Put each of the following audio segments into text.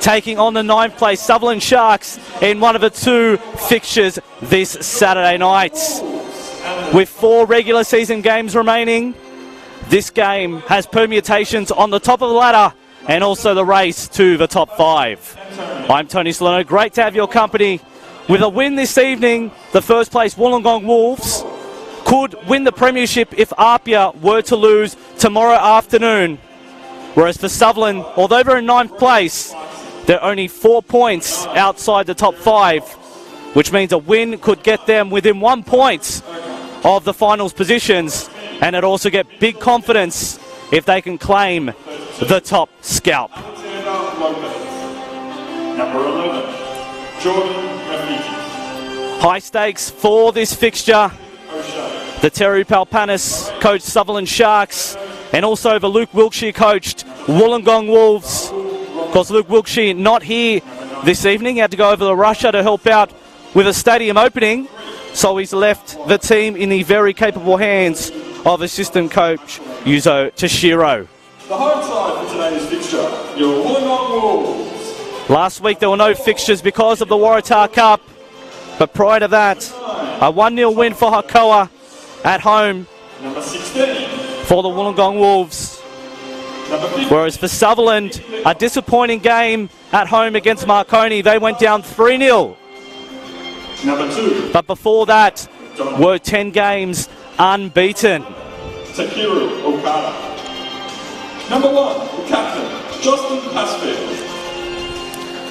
taking on the 9th place Sutherland Sharks in one of the 2 fixtures this Saturday night. With 4 regular season games remaining, this game has permutations on the top of the ladder and also the race to the top 5. I'm Tony Salerno. Great to have your company. With a win this evening, the first place Wollongong Wolves could win the premiership if Apia were to lose tomorrow afternoon. Whereas for Sutherland, although they're in 9th place, they're only 4 points outside the top 5, which means a win could get them within 1 point of the finals positions, and it also get big confidence if they can claim the top scalp. Number 11, Jordan Rafiki. High stakes for this fixture. The Terry Palpanis coached Sutherland Sharks, and also the Luke Wilkshire coached Wollongong Wolves. Of course, Luke Wilkshire not here this evening. He had to go over to Russia to help out with a stadium opening, so he's left the team in the very capable hands of assistant coach Yuzo Toshiro. The home side for today's fixture, your Wollongong Wolves. Last week there were no fixtures because of the Waratah Cup, but prior to that, a 1-0 win for Hakoah at home Number 16. for the Wollongong Wolves. Number 15. Whereas for Sutherland, a disappointing game at home against Marconi. They went down 3-0. Number 2. But before that, were 10 games unbeaten. Takiru Okada. Number 1, the captain, Justin Pasfield.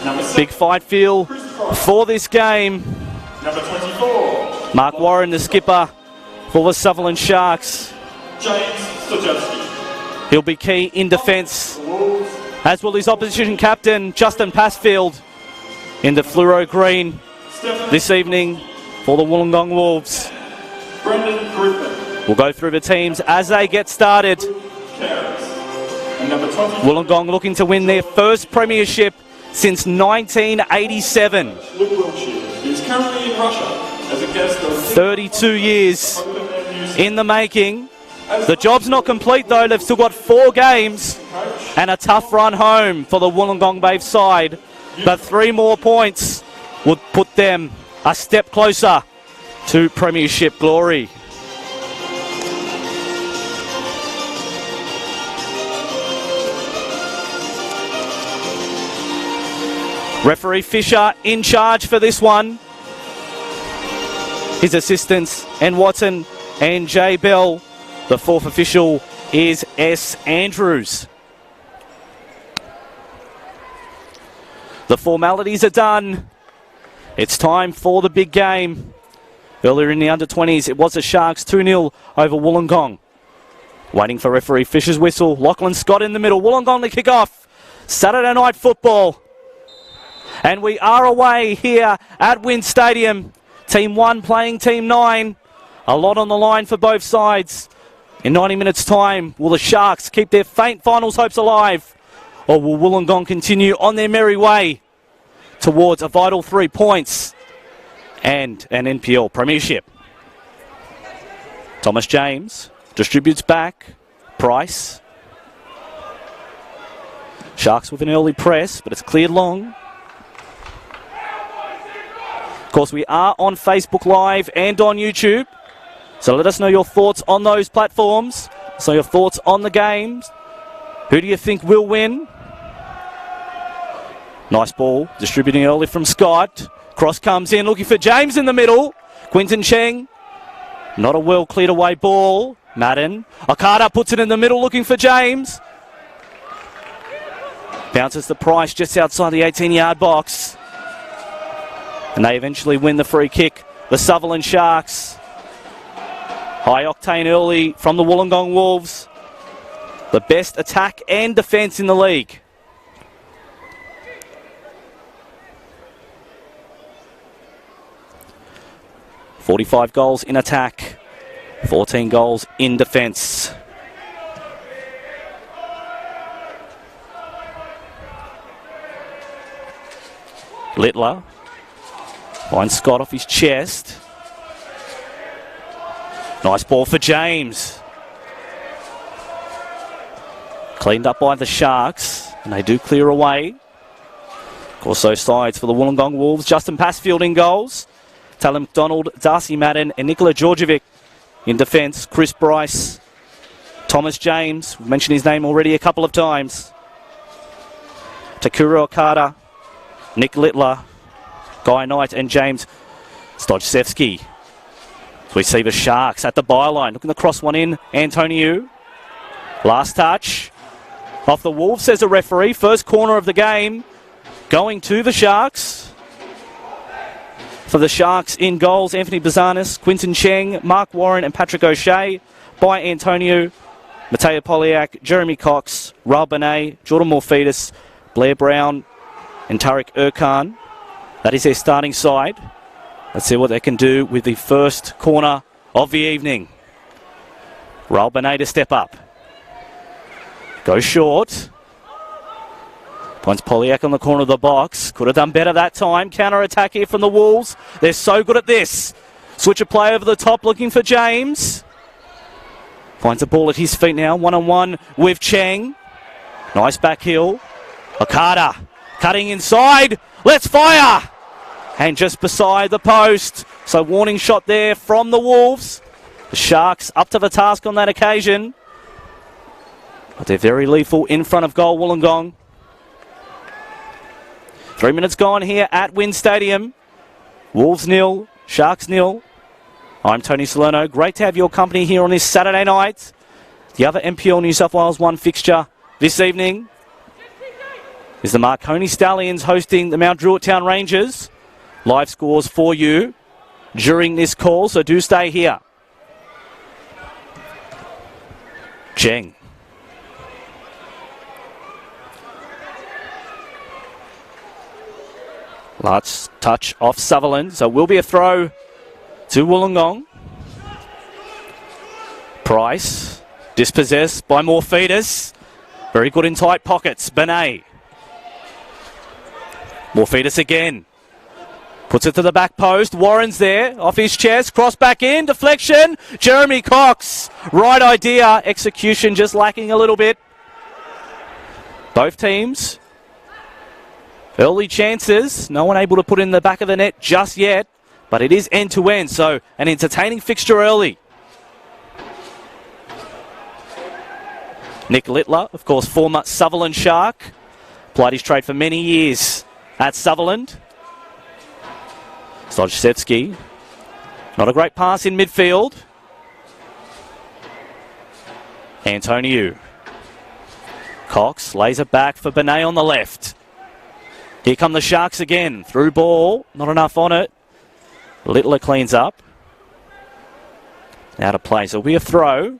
Number 6. Big fight feel for this game. Number 24. Mark Warren, the skipper for the Sutherland Sharks. James Stojewski. He'll be key in defence, Wolves. as will his opposition captain, Justin Pasfield, in the fluoro green Stephen this evening for the Wollongong Wolves. Brendan Griffin. We'll go through the teams as they get started. Cares. And number 20. Wollongong looking to win their first premiership since 1987. Luke Wilkshire, who is currently in Russia as a guest of 32 years in the making. The job's not complete though. They've still got 4 games and a tough run home for the Wollongong Bay side. But 3 more points would put them a step closer to premiership glory. Referee Fisher in charge for this one. His assistants, N. Watson and J. Bell. The 4th official is S. Andrews. The formalities are done. It's time for the big game. Earlier in the under-20s, it was the Sharks 2-0 over Wollongong. Waiting for referee Fisher's whistle. Lachlan Scott in the middle. Wollongong to kick off Saturday night football. And we are away here at Wynn Stadium. Team 1 playing Team 9. A lot on the line for both sides. In 90 minutes' time, will the Sharks keep their faint finals hopes alive? Or will Wollongong continue on their merry way towards a vital 3 points and an NPL premiership? Thomas James distributes back. Price. Sharks with an early press, but it's cleared long. Of course, we are on Facebook Live and on YouTube. So let us know your thoughts on those platforms. So your thoughts on the games. Who do you think will win? Nice ball, distributing early from Scott. Cross comes in, looking for James in the middle. Quinton Cheng. Not a well cleared away ball. Madden. Okada puts it in the middle, looking for James. Bounces the Price just outside the 18-yard box. And they eventually win the free kick. The Sutherland Sharks. High octane early from the Wollongong Wolves. The best attack and defence in the league. $45 goals in attack. 14 goals in defence. Littler finds Scott off his chest. Nice ball for James. Cleaned up by the Sharks, and they do clear away. Also sides for the Wollongong Wolves. Justin Passfield in goals. Talon McDonald, Darcy Madden and Nikola Georgievic in defence. Chris Bryce, Thomas James, we've mentioned his name already a couple of times. Takuro Okada, Nick Littler, Guy Knight and James Stojcevski. We see the Sharks at the byline, looking to cross one in. Antonio, last touch. Off the Wolves, says the referee. First corner of the game going to the Sharks. For the Sharks in goals, Anthony Bazanis, Quinton Cheng, Mark Warren and Patrick O'Shea. By Antonio, Mateo Poliak, Jeremy Cox, Raul Benet, Jordan Morphetus, Blair Brown and Tariq Erkan. That is their starting side. Let's see what they can do with the first corner of the evening. Raul Benet to step up. Go short. Points Poliak on the corner of the box. Could have done better that time. Counter-attack here from the Wolves. They're so good at this. Switch a play over the top looking for James. Finds a ball at his feet now. One-on-one with Cheng. Nice back heel. Okada cutting inside. Let's fire! And just beside the post. So warning shot there from the Wolves. The Sharks up to the task on that occasion. But they're very lethal in front of goal, Wollongong. 3 minutes gone here at Wynn Stadium. Wolves 0, Sharks 0. I'm Tony Salerno. Great to have your company here on this Saturday night. The other NPL New South Wales 1 fixture this evening is the Marconi Stallions hosting the Mount Druitt Town Rangers. Live scores for you during this call, so do stay here. Cheng. Last touch off Sutherland, so will be a throw to Wollongong. Price, dispossessed by Morphetus. Very good in tight pockets, Benet. Morphetus again. Puts it to the back post, Warren's there, off his chest, cross back in, deflection. Jeremy Cox, right idea, execution just lacking a little bit. Both teams early chances, no one able to put in the back of the net just yet, but it is end-to-end, so an entertaining fixture early. Nick Littler, of course, former Sutherland Shark, played his trade for many years at Sutherland. Stojcevski, not a great pass in midfield. Antonio. Cox lays it back for Benet on the left. Here come the Sharks again. Through ball. Not enough on it. Littler cleans up. Out of play. So it'll be a throw.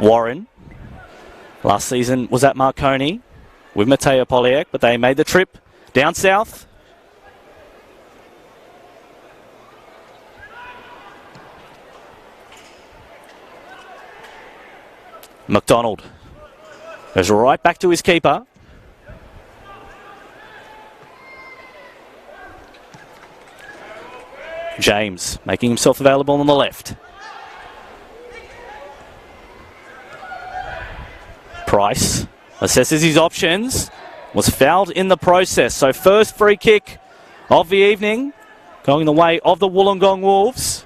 Warren. Last season was at Marconi with Mateo Poliak, but they made the trip down south. McDonald goes right back to his keeper. James making himself available on the left. Price assesses his options. Was fouled in the process. So first free kick of the evening going the way of the Wollongong Wolves.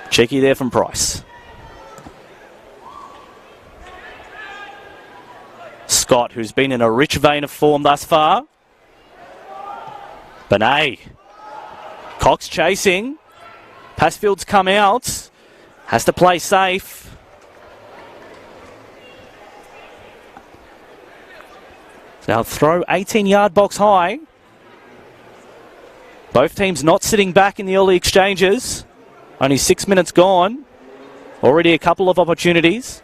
Cheeky there from Price. Scott, who's been in a rich vein of form thus far. Benet. Cox chasing. Passfield's come out. Has to play safe. Now throw 18-yard box high. Both teams not sitting back in the early exchanges. Only 6 minutes gone. Already a couple of opportunities.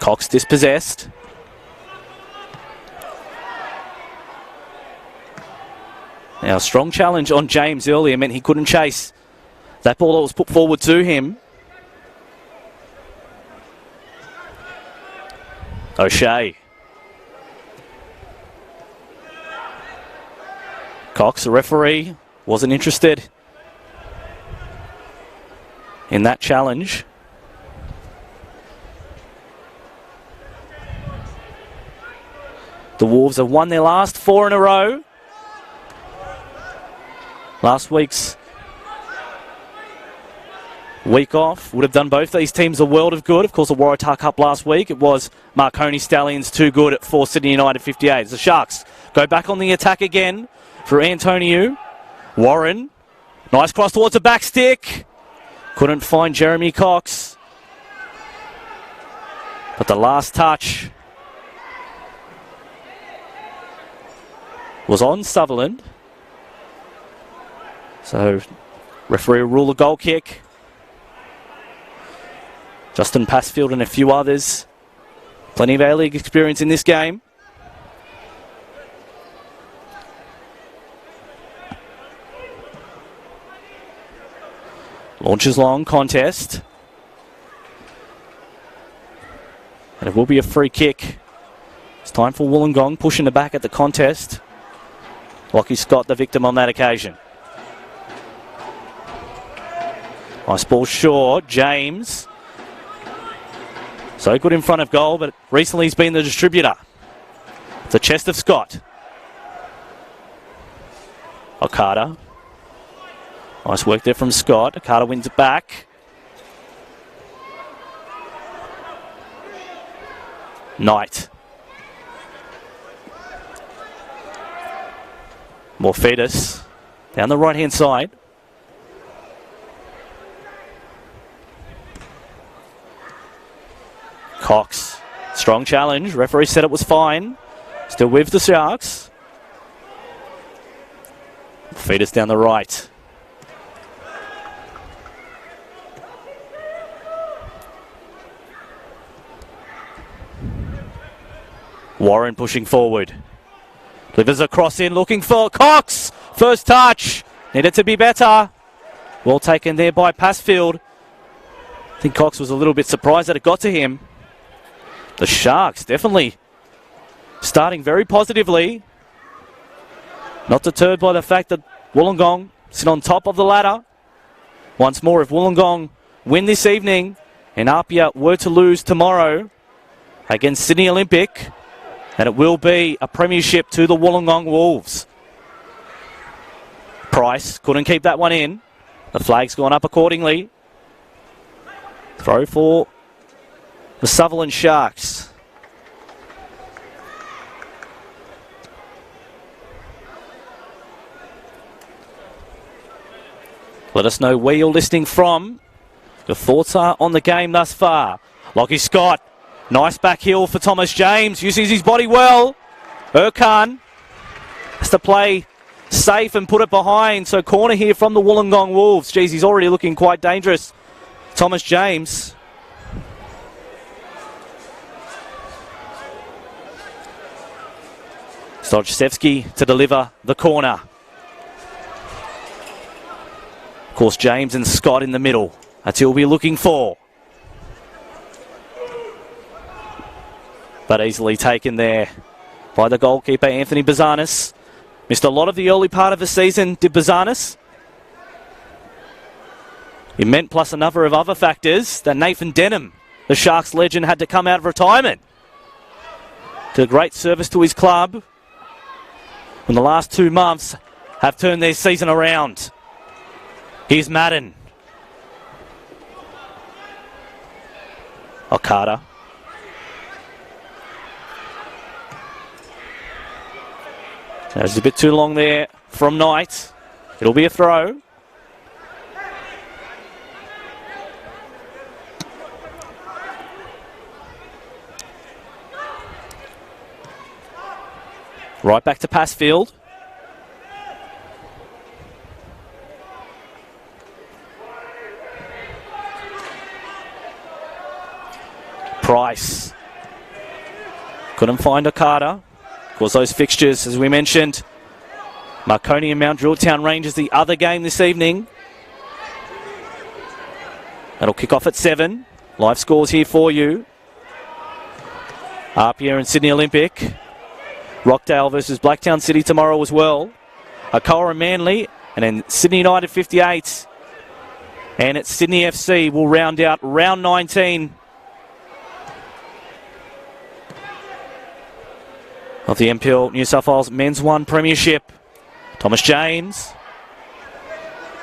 Cox dispossessed. Now a strong challenge on James earlier meant he couldn't chase that ball that was put forward to him. O'Shea. Cox, the referee, wasn't interested in that challenge. The Wolves have won their last 4 in a row. Last week's week off would have done both these teams a world of good. Of course, the Waratah Cup last week, it was Marconi Stallions too good for Sydney United 58. The Sharks go back on the attack again for Antonio. Warren, nice cross towards the back stick. Couldn't find Jeremy Cox. But the last touch was on Sutherland. So, referee will rule a goal kick. Justin Passfield and a few others. Plenty of A-League experience in this game. Launches long, contest. And it will be a free kick. It's time for Wollongong pushing the back at the contest. Lockie Scott, the victim on that occasion. Nice ball short. James. So good in front of goal, but recently he's been the distributor. The chest of Scott. Okada. Nice work there from Scott. Okada wins it back. Knight. Morphetus down the right-hand side. Cox. Strong challenge. Referee said it was fine. Still with the Sharks. Morphetus down the right. Warren pushing forward. Delivers a cross in, looking for Cox. First touch. Needed to be better. Well taken there by Passfield. I think Cox was a little bit surprised that it got to him. The Sharks definitely starting very positively. Not deterred by the fact that Wollongong sit on top of the ladder. Once more, if Wollongong win this evening and Apia were to lose tomorrow against Sydney Olympic, and it will be a premiership to the Wollongong Wolves. Price couldn't keep that one in. The flag's gone up accordingly. Throw for the Sutherland Sharks. Let us know where you're listening from. Your thoughts are on the game thus far. Lockie Scott. Nice back heel for Thomas James. Uses his body well. Erkan has to play safe and put it behind. So corner here from the Wollongong Wolves. Geez, he's already looking quite dangerous. Thomas James. Stojcevski to deliver the corner. Of course, James and Scott in the middle. That's who we'll be looking for. But easily taken there by the goalkeeper, Anthony Bazanis. Missed a lot of the early part of the season, did Bazanis. It meant, plus a number of other factors, that Nathan Denham, the Sharks legend, had to come out of retirement. Did a great service to his club. In the last 2 months, have turned their season around. Here's Madden. Okada. That was a bit too long there from Knight. It'll be a throw. Right back to Passfield. Price. Couldn't find Okada. Of course, those fixtures, as we mentioned, Marconi and Mount Drilltown Rangers, the other game this evening. That'll kick off at 7. Live scores here for you. Apia and Sydney Olympic. Rockdale versus Blacktown City tomorrow as well. Alcoa and Manly, and then Sydney United 58 And it's Sydney FC will round out round 19 of the NPL New South Wales Men's 1 Premiership. Thomas James.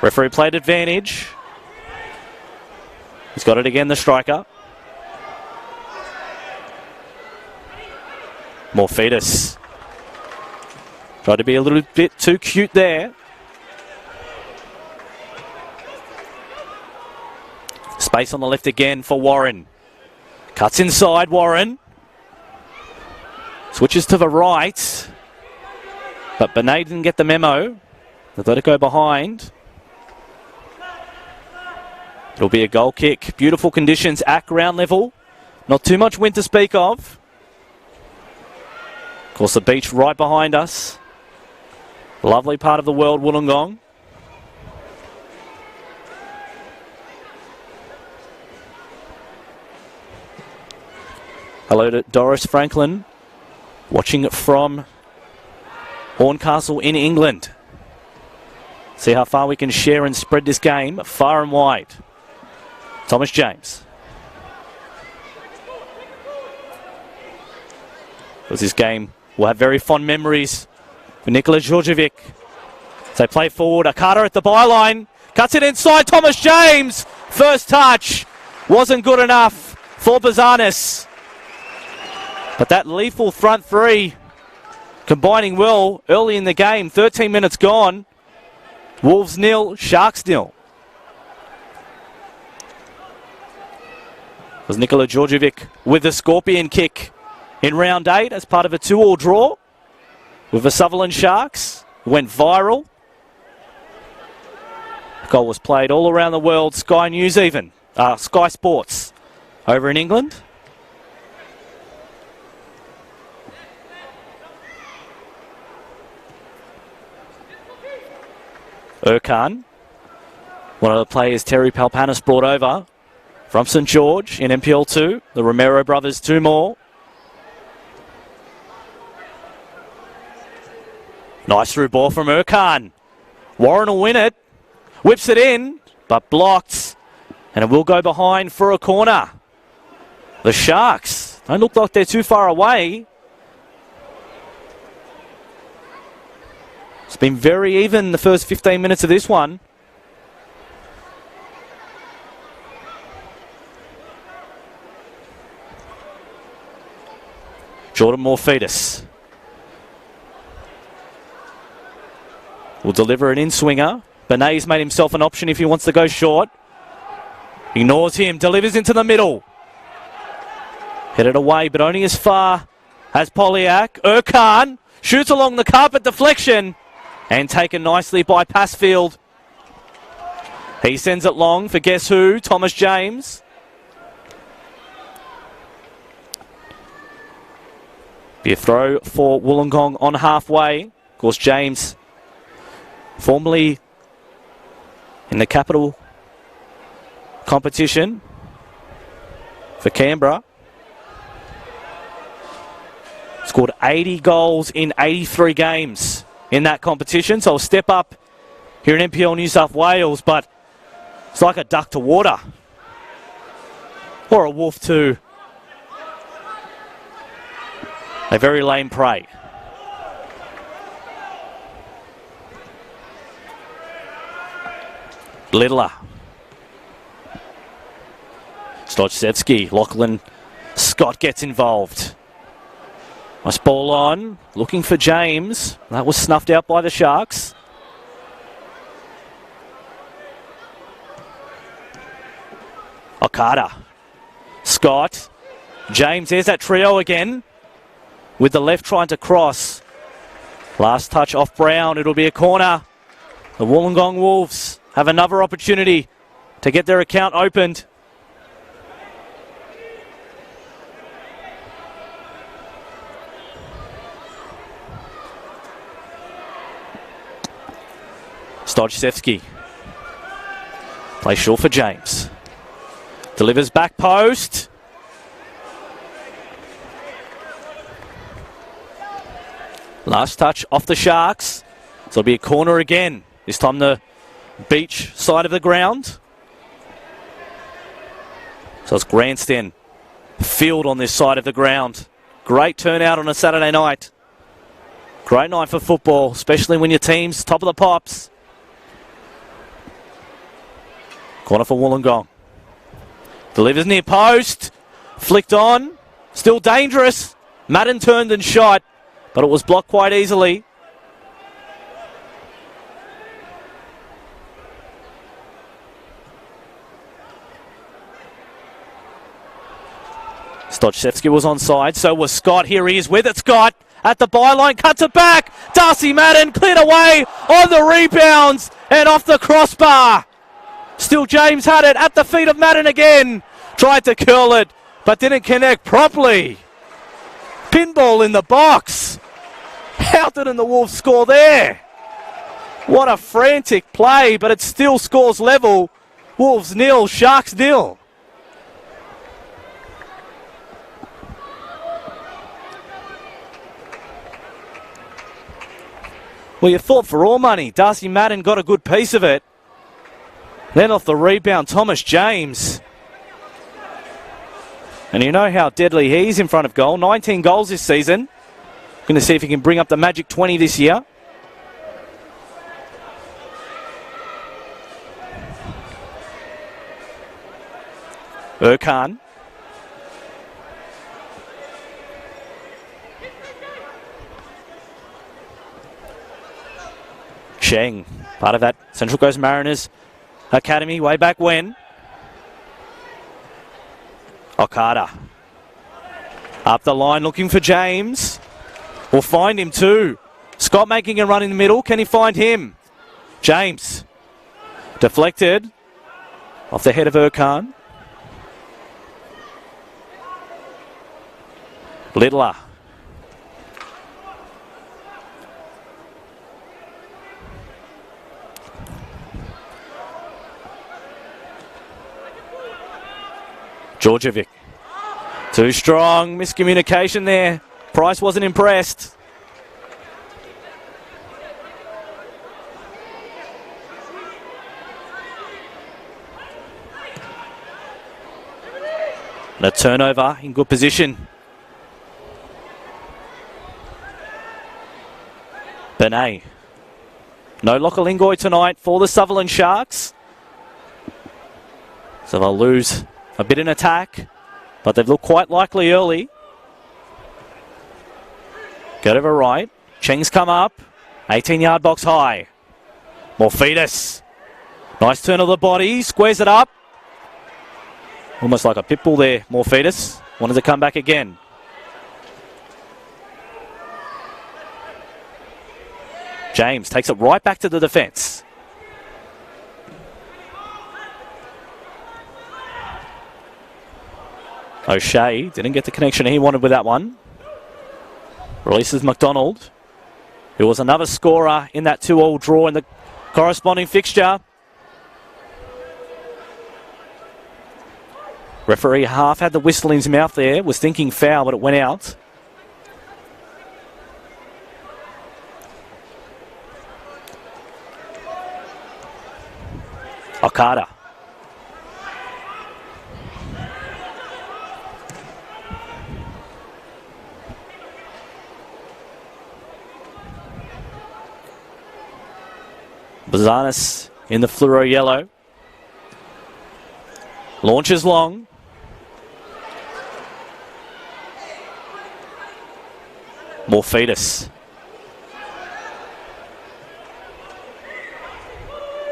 Referee played advantage. He's got it again, the striker. Morphetus. Tried to be a little bit too cute there. Space on the left again for Warren. Cuts inside, Warren. Switches to the right. But Benet didn't get the memo. They've let it go behind. It'll be a goal kick. Beautiful conditions at ground level. Not too much wind to speak of. Of course, the beach right behind us. Lovely part of the world, Wollongong. Hello to Doris Franklin, watching it from Horncastle in England. See how far we can share and spread this game far and wide. Thomas James. Because this game will have very fond memories for Nikola Djordjevic. As they play forward, Akata at the byline. Cuts it inside, Thomas James. First touch wasn't good enough for Bazanis. But that lethal front three combining well early in the game. 13 minutes gone. Wolves 0, Sharks 0. It was Nikola Djordjevic with the Scorpion kick in round 8 as part of a 2-2 draw with the Sutherland Sharks. It went viral. The goal was played all around the world. Sky News even. Sky Sports over in England. Erkan, one of the players Terry Palpanis brought over from St George in NPL 2. The Romero brothers, 2 more. Nice through ball from Erkan. Warren will win it. Whips it in, but blocked. And it will go behind for a corner. The Sharks don't look like they're too far away. It's been very even the first 15 minutes of this one. Jordan Morphetus will deliver an in-swinger. Benet's made himself an option if he wants to go short. Ignores him, delivers into the middle. Headed away, but only as far as Polyak. Erkan shoots along the carpet, deflection. And taken nicely by Passfield. He sends it long for guess who? Thomas James. Be a throw for Wollongong on halfway. Of course, James, formerly in the capital competition for Canberra. Scored 80 goals in 83 games in that competition, so I'll step up here in NPL New South Wales, but it's like a duck to water. Or a wolf to a very lame prey. Littler. Stojcevski, Lachlan Scott gets involved. Nice ball on, looking for James. That was snuffed out by the Sharks. Okada. Scott. James, there's that trio again. With the left trying to cross. Last touch off Brown, it'll be a corner. The Wollongong Wolves have another opportunity to get their account opened. Stojcevski. Play short for James. Delivers back post. Last touch off the Sharks. So it'll be a corner again. This time the beach side of the ground. So it's grandstand field on this side of the ground. Great turnout on a Saturday night. Great night for football, especially when your team's top of the pops. Corner for Wollongong. Delivers near post. Flicked on. Still dangerous. Madden turned and shot, but it was blocked quite easily. Stochevsky was onside, so was Scott. Here he is with it. Scott at the byline, cuts it back. Darcy Madden cleared away on the rebounds and off the crossbar. Still James had it at the feet of Madden again. Tried to curl it, but didn't connect properly. Pinball in the box. How didn't the Wolves score there? What a frantic play, but it still scores level. Wolves 0, Sharks 0. Well, you fought for all money. Darcy Madden got a good piece of it. Then off the rebound, Thomas James. And you know how deadly he is in front of goal. 19 goals this season. Going to see if he can bring up the magic 20 this year. Erkan. Sheng, part of that Central Coast Mariners Academy way back when. Okada. Up the line looking for James. We'll find him too. Scott making a run in the middle. Can he find him? James. Deflected. Off the head of Erkan. Littler. Georgievic. Too strong. Miscommunication there. Price wasn't impressed. And a turnover in good position. Benet. No Lokalingoi tonight for the Sutherland Sharks. So they'll lose a bit in attack, but they've looked quite likely early. Go to the right. Cheng's come up. 18-yard box high. Morphetus. Nice turn of the body. Squares it up. Almost like a pit bull there, Morphetus. Wanted to come back again. James takes it right back to the defence. O'Shea didn't get the connection he wanted with that one. Releases McDonald, who was another scorer in that 2-2 draw in the corresponding fixture. Referee half had the whistle in his mouth there, was thinking foul, but it went out. Okada. Bazanis in the fluoro yellow. Launches long. Morphetus.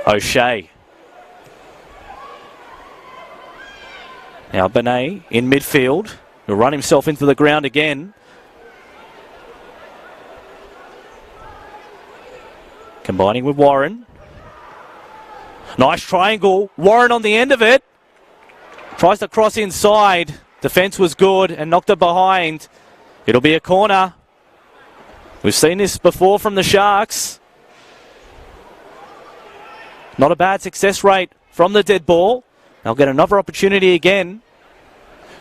O'Shea. Now Benet in midfield. He'll run himself into the ground again. Combining with Warren. Nice triangle. Warren on the end of it. Tries to cross inside. Defence was good and knocked it behind. It'll be a corner. We've seen this before from the Sharks. Not a bad success rate from the dead ball. They'll get another opportunity again.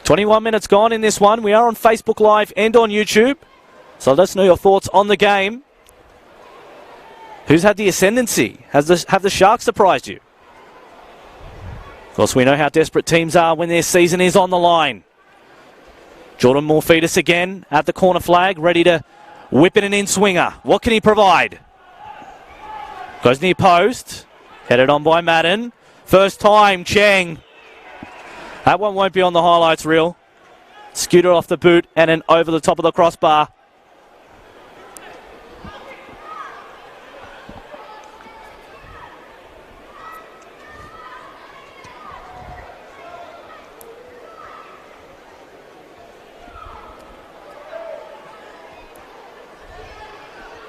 21 minutes gone in this one. We are on Facebook Live and on YouTube. So let us know your thoughts on the game. Who's had the ascendancy? Have the Sharks surprised you? course, we know how desperate teams are when their season is on the line. Jordan Morphetus again at the corner flag, ready to whip in an in-swinger. What can he provide? Goes near post. Headed on by Madden. First time, Cheng. That one won't be on the highlights reel. Scooted off the boot and then over the top of the crossbar.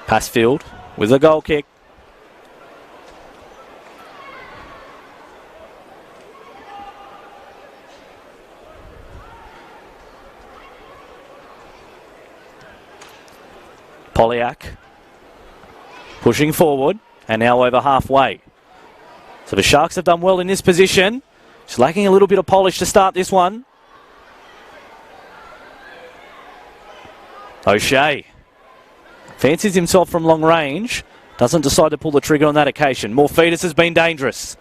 Passfield with a goal kick. Polyak pushing forward and now over halfway. So the Sharks have done well in this position. Just lacking a little bit of polish to start this one. O'Shea fancies himself from long range. Doesn't decide to pull the trigger on that occasion. Morphetus has been dangerous.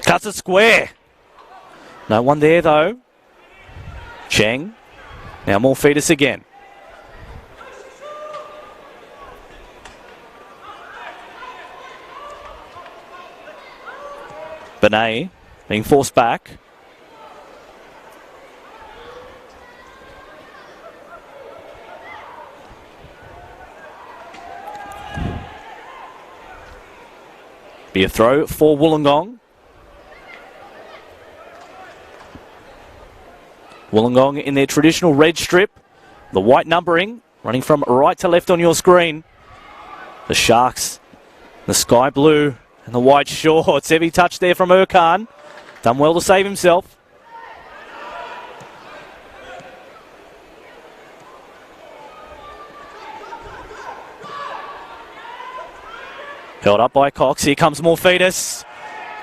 Cuts it square. No one there though. Cheng. Now Morphetus again. Benet being forced back. Be a throw for Wollongong. Wollongong in their traditional red strip. The white numbering running from right to left on your screen. The Sharks, the sky blue and the white shorts. Heavy touch there from Erkan. Done well to save himself. Held up by Cox. Here comes Morphetus.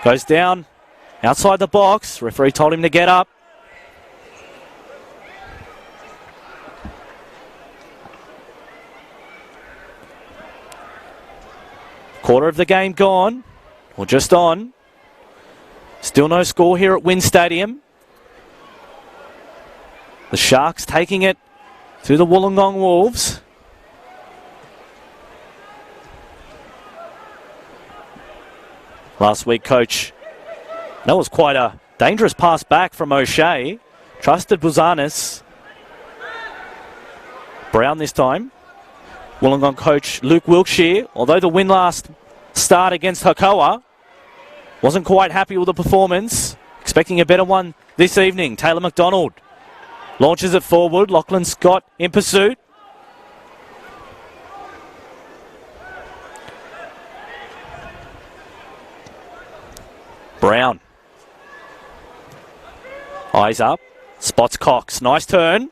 Goes down outside the box. Referee told him to get up. Quarter of the game gone, or just on. Still no score here at Wynn Stadium. The Sharks taking it to the Wollongong Wolves. Last week, coach, that was quite a dangerous pass back from O'Shea. Trusted Buzanis. Brown this time. Wollongong coach Luke Wilkshire, although the win last start against Hakoah, wasn't quite happy with the performance. Expecting a better one this evening. Taylor McDonald launches it forward. Lachlan Scott in pursuit. Brown. Eyes up. Spots Cox. Nice turn.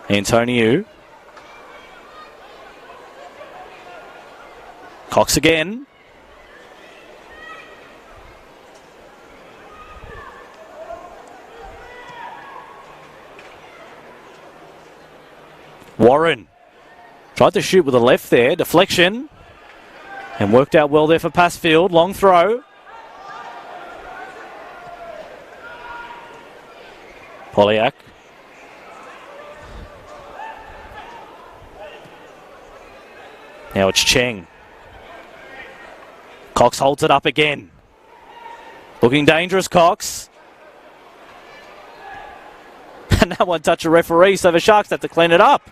Antonio. Cox again. Warren tried to shoot with the left there. Deflection. And worked out well there for Passfield. Long throw. Polyak. Now it's Cheng. Cox holds it up again. Looking dangerous, Cox. And that one touch a referee, so the Sharks have to clean it up.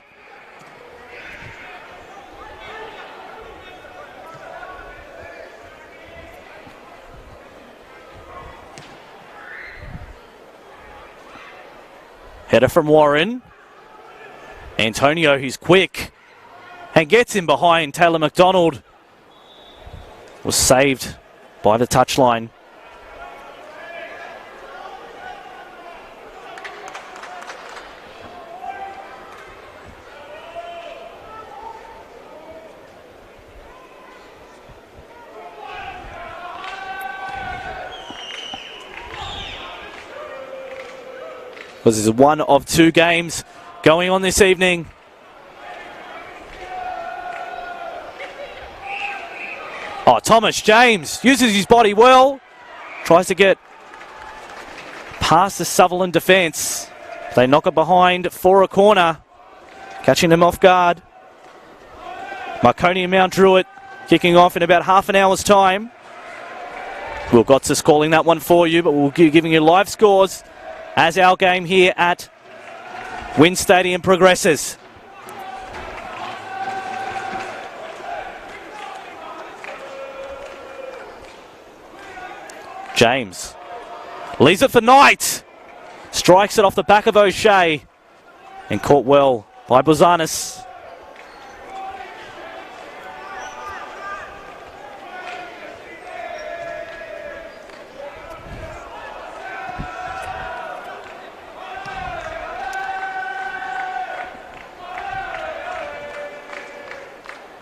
Header from Warren. Antonio, who's quick and gets in behind Taylor McDonald. Was saved by the touchline. This is one of two games going on this evening. Oh, Thomas James uses his body well. tries to get past the Sutherland defence. They knock it behind for a corner, catching them off guard. Marconi and Mount Druitt kicking off in about half an hour's time. Will Gotsis calling that one for you, but we'll be giving you live scores as our game here at Wynn Stadium progresses. James leaves it for Knight. Strikes it off the back of O'Shea and caught well by Bozanis.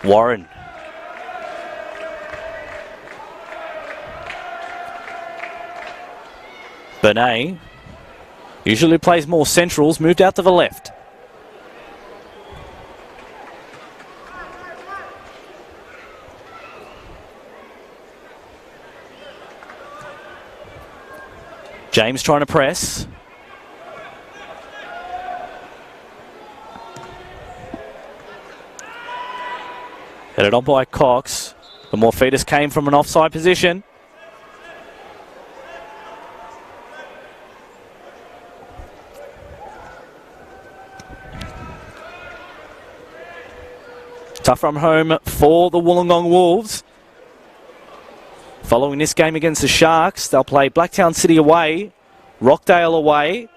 Warren. Benet usually plays more centrals, moved out to the left. James trying to press. Headed on by Cox. The Morphetus came from an offside position. Tough from home for the Wollongong Wolves. Following this game against the Sharks, they'll play Blacktown City away, Rockdale away,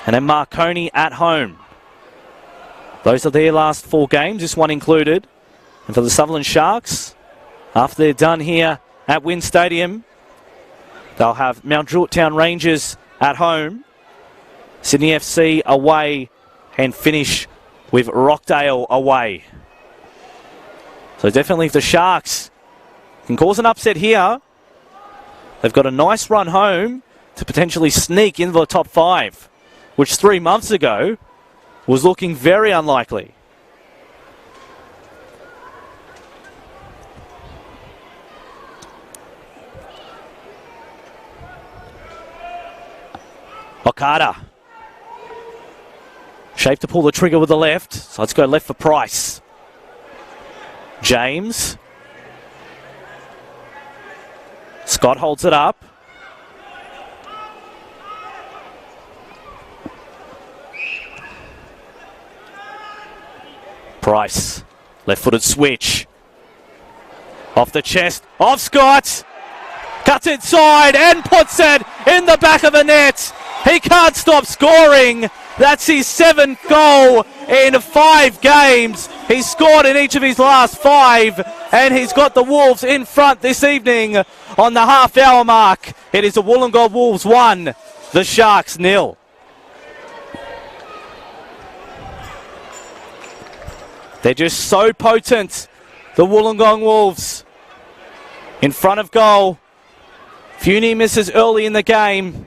and then Marconi at home. Those are their last 4 games, this one included. And for the Sutherland Sharks, after they're done here at Wynn Stadium, they'll have Mount Druitt Town Rangers at home, Sydney FC away, and finish with Rockdale away. So definitely if the Sharks can cause an upset here, they've got a nice run home to potentially sneak into the top 5, which 3 months ago was looking very unlikely. Okada. Shape to pull the trigger with the left, so let's go left for Price. James. Scott holds it up. Price. Left-footed switch. Off the chest of Scott. Cuts inside and puts it in the back of the net. He can't stop scoring. That's his 7th goal in 5 games. He's scored in each of his last 5, and he's got the Wolves in front this evening on the half-hour mark. It is the Wollongong Wolves 1, the Sharks 0. They're just so potent, the Wollongong Wolves. In front of goal. Few near misses early in the game,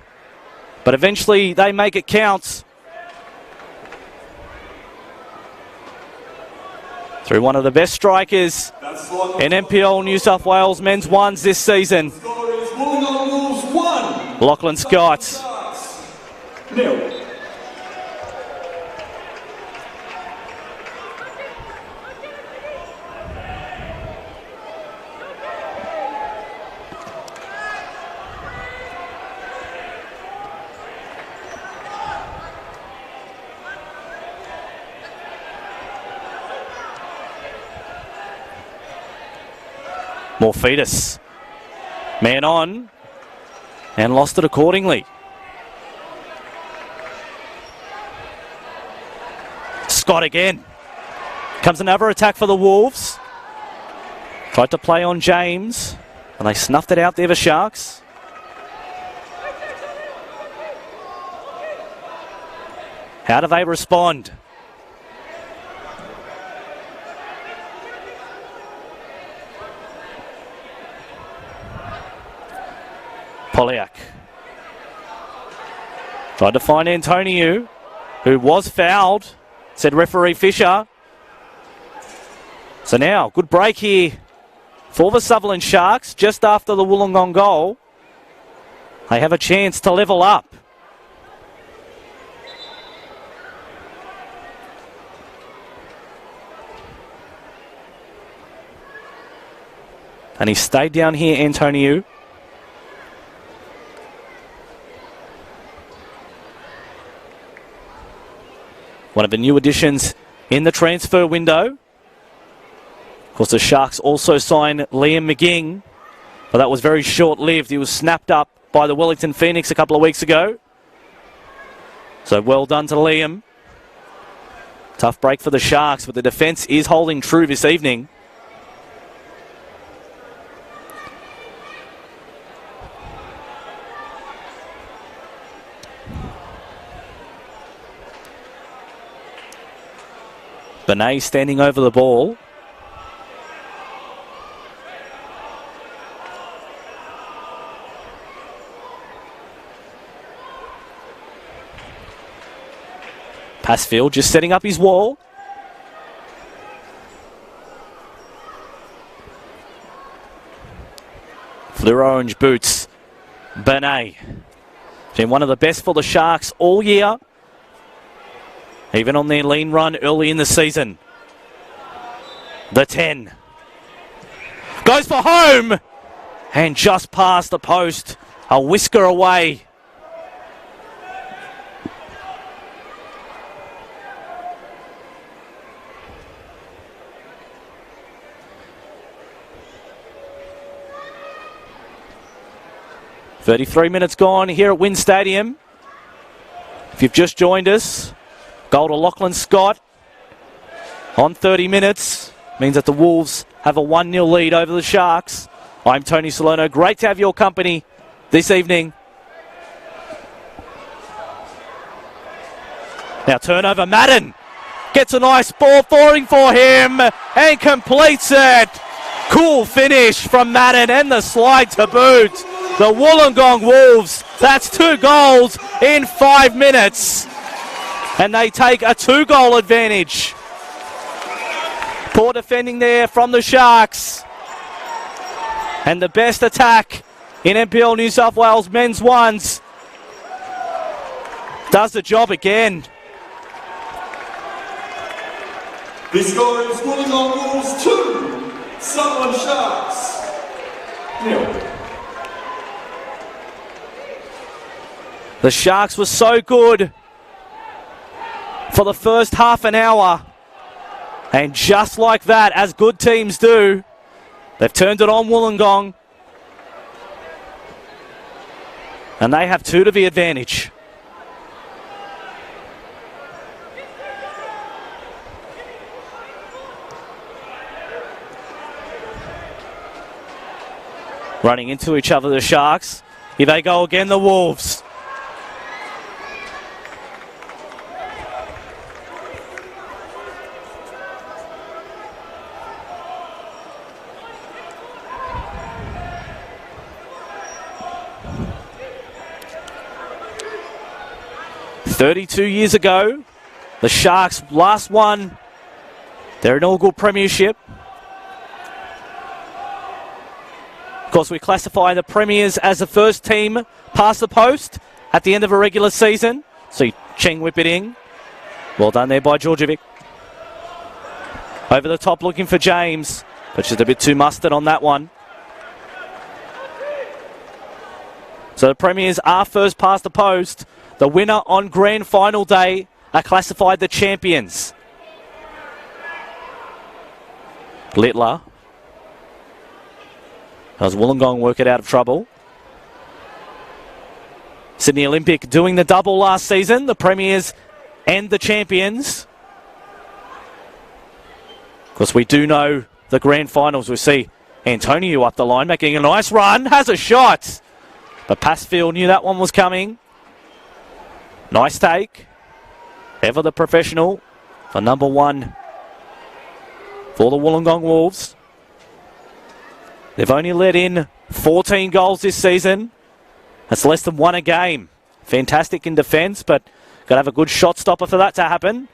but eventually they make it count. Through one of the best strikers in NPL New South Wales men's ones this season. Lachlan Scott. Morphetus, man on, and lost it accordingly. Scott again. Comes another attack for the Wolves. Tried to play on James, and they snuffed it out there, the Sharks. How do they respond? Polyak tried to find Antonio, who was fouled, said referee Fisher. So now, good break here for the Sutherland Sharks, just after the Wollongong goal. They have a chance to level up. And he stayed down here, Antonio. One of the new additions in the transfer window. Of course, the Sharks also signed Liam McGing, but that was very short-lived. He was snapped up by the Wellington Phoenix a couple of weeks ago. So well done to Liam. Tough break for the Sharks, but the defence is holding true this evening. Benet standing over the ball. Passfield just setting up his wall. Fluoro orange boots. Benet. Been one of the best for the Sharks all year. Even on their lean run early in the season. The 10. Goes for home. And just past the post. A whisker away. .33 minutes gone here at Wynn Stadium. If you've just joined us, goal to Lachlan Scott on 30 minutes. Means that the Wolves have a 1-0 lead over the Sharks. I'm Tony Salerno. Great to have your company this evening. Now turnover, Madden gets a nice ball falling for him and completes it. Cool finish from Madden and the slide to boot. The Wollongong Wolves, that's 2 goals in 5 minutes. And they take a 2-goal advantage. Poor defending there from the Sharks. And the best attack in NPL New South Wales men's ones does the job again. The score is Wollongong Wolves 2, Sutherland Sharks 0. The Sharks were so good for the first half an hour. And just like that, as good teams do, they've turned it on Wollongong. And they have 2 to the advantage. Running into each other, the Sharks. Here they go again, the Wolves. $32 years ago, the Sharks last won their inaugural premiership. Of course, we classify the Premiers as the first team past the post at the end of a regular season. See Cheng whip it in. Well done there by Georgievic. Over the top looking for James, but just a bit too mustard on that one. So the Premiers are first past the post. The winner on grand final day are classified the champions. Littler. Does Wollongong work it out of trouble? Sydney Olympic doing the double last season. The Premiers and the champions. Of course, we do know the grand finals. We see Antonio up the line, making a nice run. Has a shot. But Passfield knew that one was coming. Nice take. Ever the professional for number 1 for the Wollongong Wolves. They've only let in 14 goals this season. That's less than 1 a game. Fantastic in defence, but got to have a good shot stopper for that to happen.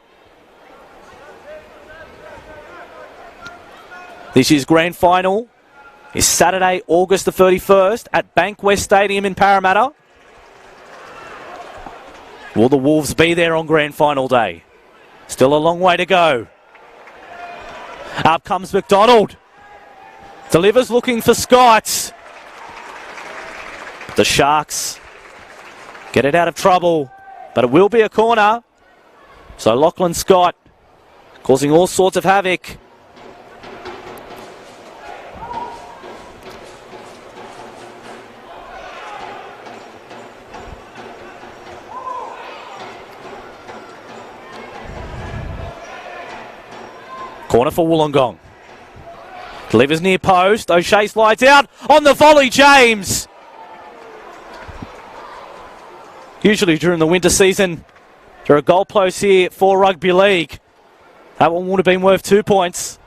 This year's grand final is Saturday, August the 31st at Bankwest Stadium in Parramatta. Will the Wolves be there on grand final day? Still a long way to go. Up comes McDonald. Delivers looking for Scott. The Sharks get it out of trouble, but it will be a corner. So Lachlan Scott causing all sorts of havoc. Corner for Wollongong. Delivers near post. O'Shea slides out on the volley. James. Usually during the winter season, there are goalposts here for rugby league. That one would have been worth 2 points.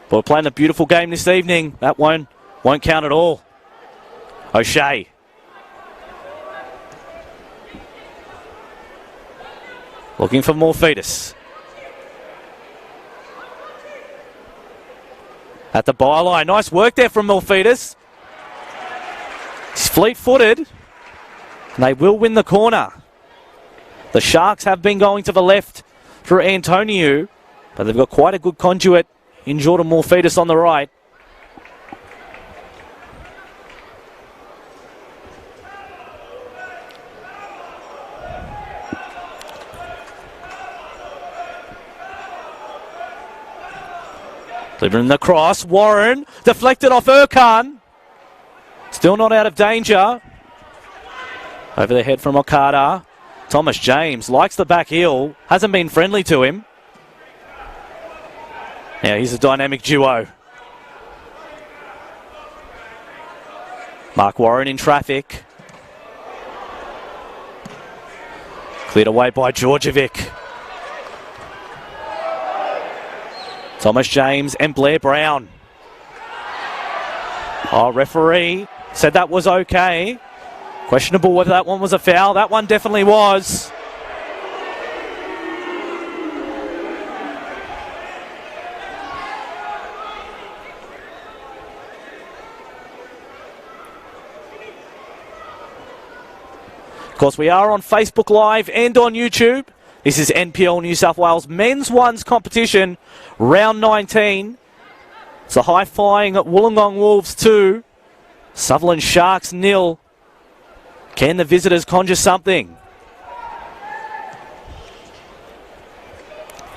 But we're playing a beautiful game this evening. That one won't count at all. O'Shea. Looking for more fetus. At the byline. Nice work there from Milfitas. He's fleet-footed. And they will win the corner. The Sharks have been going to the left through Antonio, but they've got quite a good conduit in Jordan Milfitas on the right. Delivering the cross. Warren deflected off Erkan. Still not out of danger. Over the head from Okada. Thomas James likes the back heel. Hasn't been friendly to him. Yeah, he's a dynamic duo. Mark Warren in traffic. Cleared away by Georgievic. Thomas James and Blair Brown. Oh, referee said that was okay. Questionable whether that one was a foul. That one definitely was. Of course, we are on Facebook Live and on YouTube. This is NPL New South Wales Men's Ones competition, round 19. It's a high-flying Wollongong Wolves 2, Sutherland Sharks 0. Can the visitors conjure something?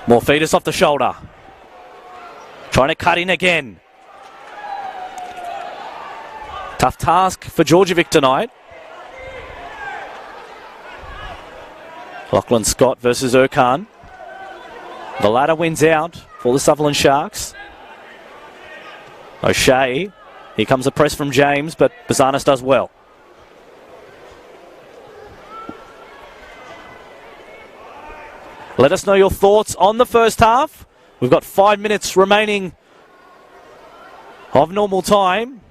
More fetus off the shoulder. Trying to cut in again. Tough task for Georgievic tonight. Lachlan Scott versus Erkan. The latter wins out for the Sutherland Sharks. O'Shea. Here comes a press from James, but Bazanis does well. Let us know your thoughts on the first half. We've got 5 minutes remaining of normal time.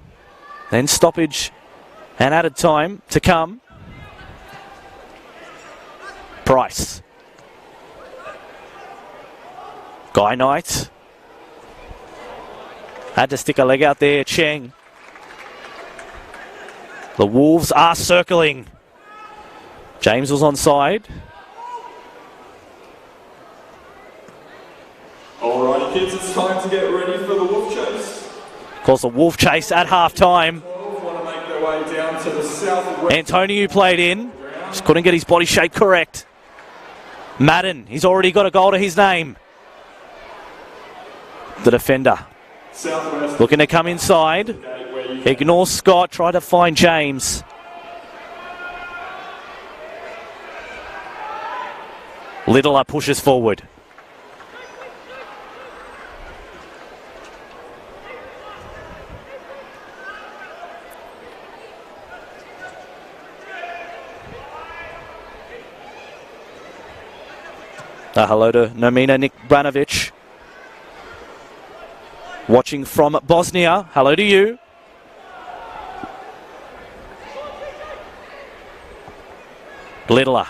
Then stoppage and added time to come. Price. Guy Knight. Had to stick a leg out there. Cheng. The Wolves are circling. James was onside. Alrighty kids, it's time to get ready for the wolf chase. Of course, the wolf chase at half-time. Want to make their way down to the southwest. Antonio played in. Just couldn't get his body shape correct. Madden, he's already got a goal to his name. The defender. Southwest. Looking to come inside. Ignores Scott, try to find James. Littler pushes forward. Hello to Nomina Nick Branovic. Watching from Bosnia. Hello to you. Littler.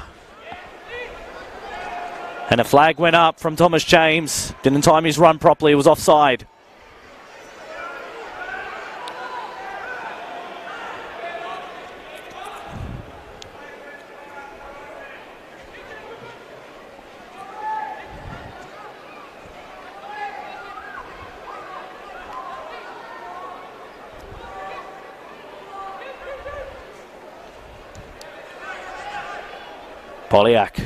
And a flag went up from Thomas James. Didn't time his run properly. It was offside. Polyak.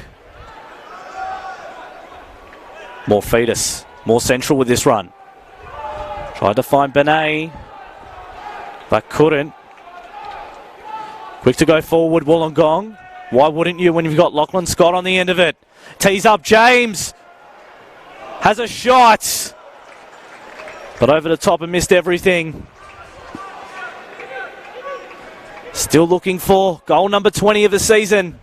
More fetus, more central with this run. Tried to find Benet, but couldn't. Quick to go forward, Wollongong. Why wouldn't you when you've got Lachlan Scott on the end of it? Tees up James. Has a shot. But over the top and missed everything. Still looking for goal number 20 of the season.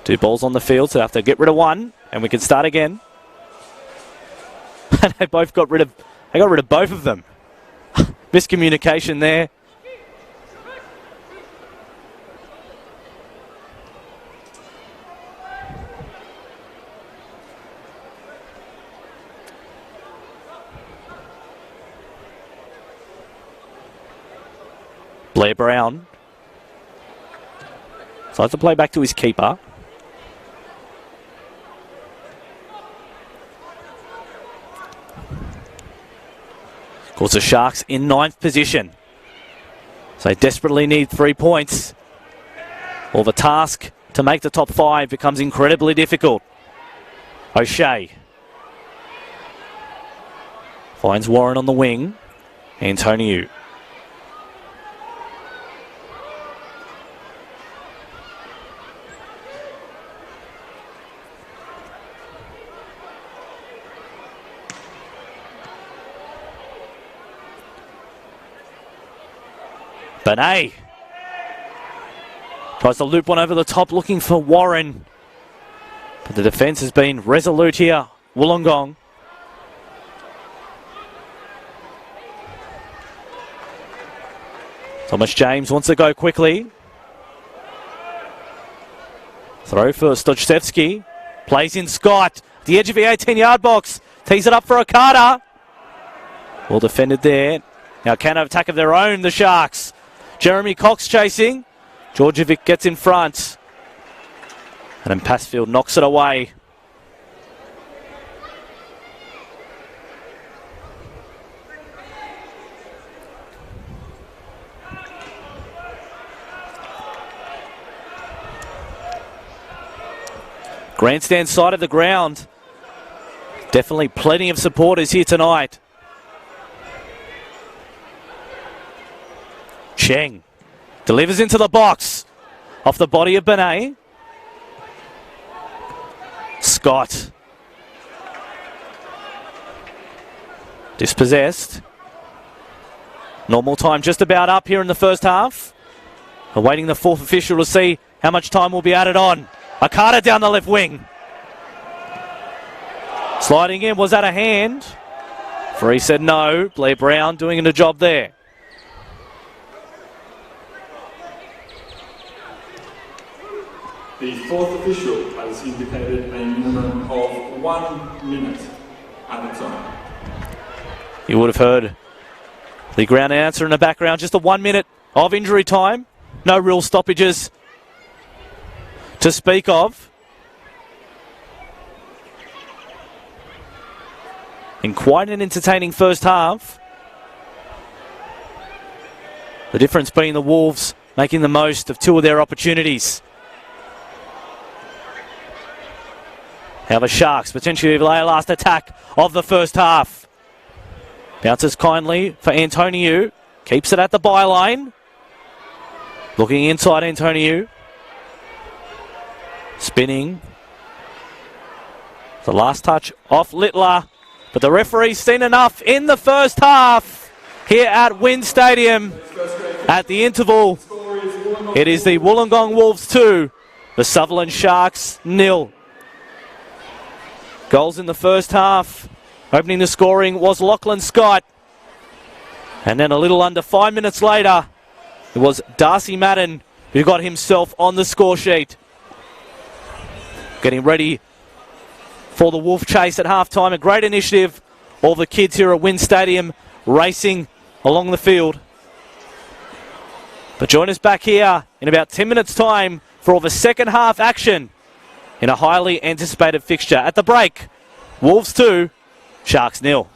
2 balls on the field, so they have to get rid of one, and we can start again. And they both got rid of both of them. Miscommunication there. Blair Brown decides to play back to his keeper. Of course, the Sharks in 9th position. So they desperately need 3 points. Or the task to make the top 5 becomes incredibly difficult. O'Shea finds Warren on the wing. Antonio. Benet tries to loop one over the top, looking for Warren. But the defence has been resolute here. Wollongong. Thomas James wants to go quickly. Throw for Stojcevski. Plays in Scott. The edge of the 18-yard box. Tees it up for Okada. Well defended there. Now counter-attack of their own, the Sharks. Jeremy Cox chasing. Georgievic gets in front. And then Passfield knocks it away. Grandstand side of the ground. Definitely plenty of supporters here tonight. Cheng delivers into the box. Off the body of Benet. Scott. Dispossessed. Normal time just about up here in the first half. Awaiting the 4th official to see how much time will be added on. Okada down the left wing. Sliding in, was that a hand? Free said no. Blair Brown doing a job there. The 4th official has indicated a minimum of 1 minute at a time. You would have heard the ground announcer in the background. Just a 1 minute of injury time. No real stoppages to speak of. In quite an entertaining first half. The difference being the Wolves making the most of 2 of their opportunities. Now the Sharks potentially their last attack of the first half. Bounces kindly for Antonio. Keeps it at the byline. Looking inside Antonio. Spinning. The last touch off Littler. But the referee's seen enough in the first half here at Wynn Stadium. At the interval, it is the Wollongong Wolves 2, the Sutherland Sharks 0. Goals in the first half. Opening the scoring was Lachlan Scott. And then a little under 5 minutes later, it was Darcy Madden who got himself on the score sheet. Getting ready for the Wolf chase at halftime. A great initiative. All the kids here at Wynn Stadium racing along the field. But join us back here in about 10 minutes' time for all the second half action in a highly anticipated fixture. At the break, Wolves 2, Sharks 0.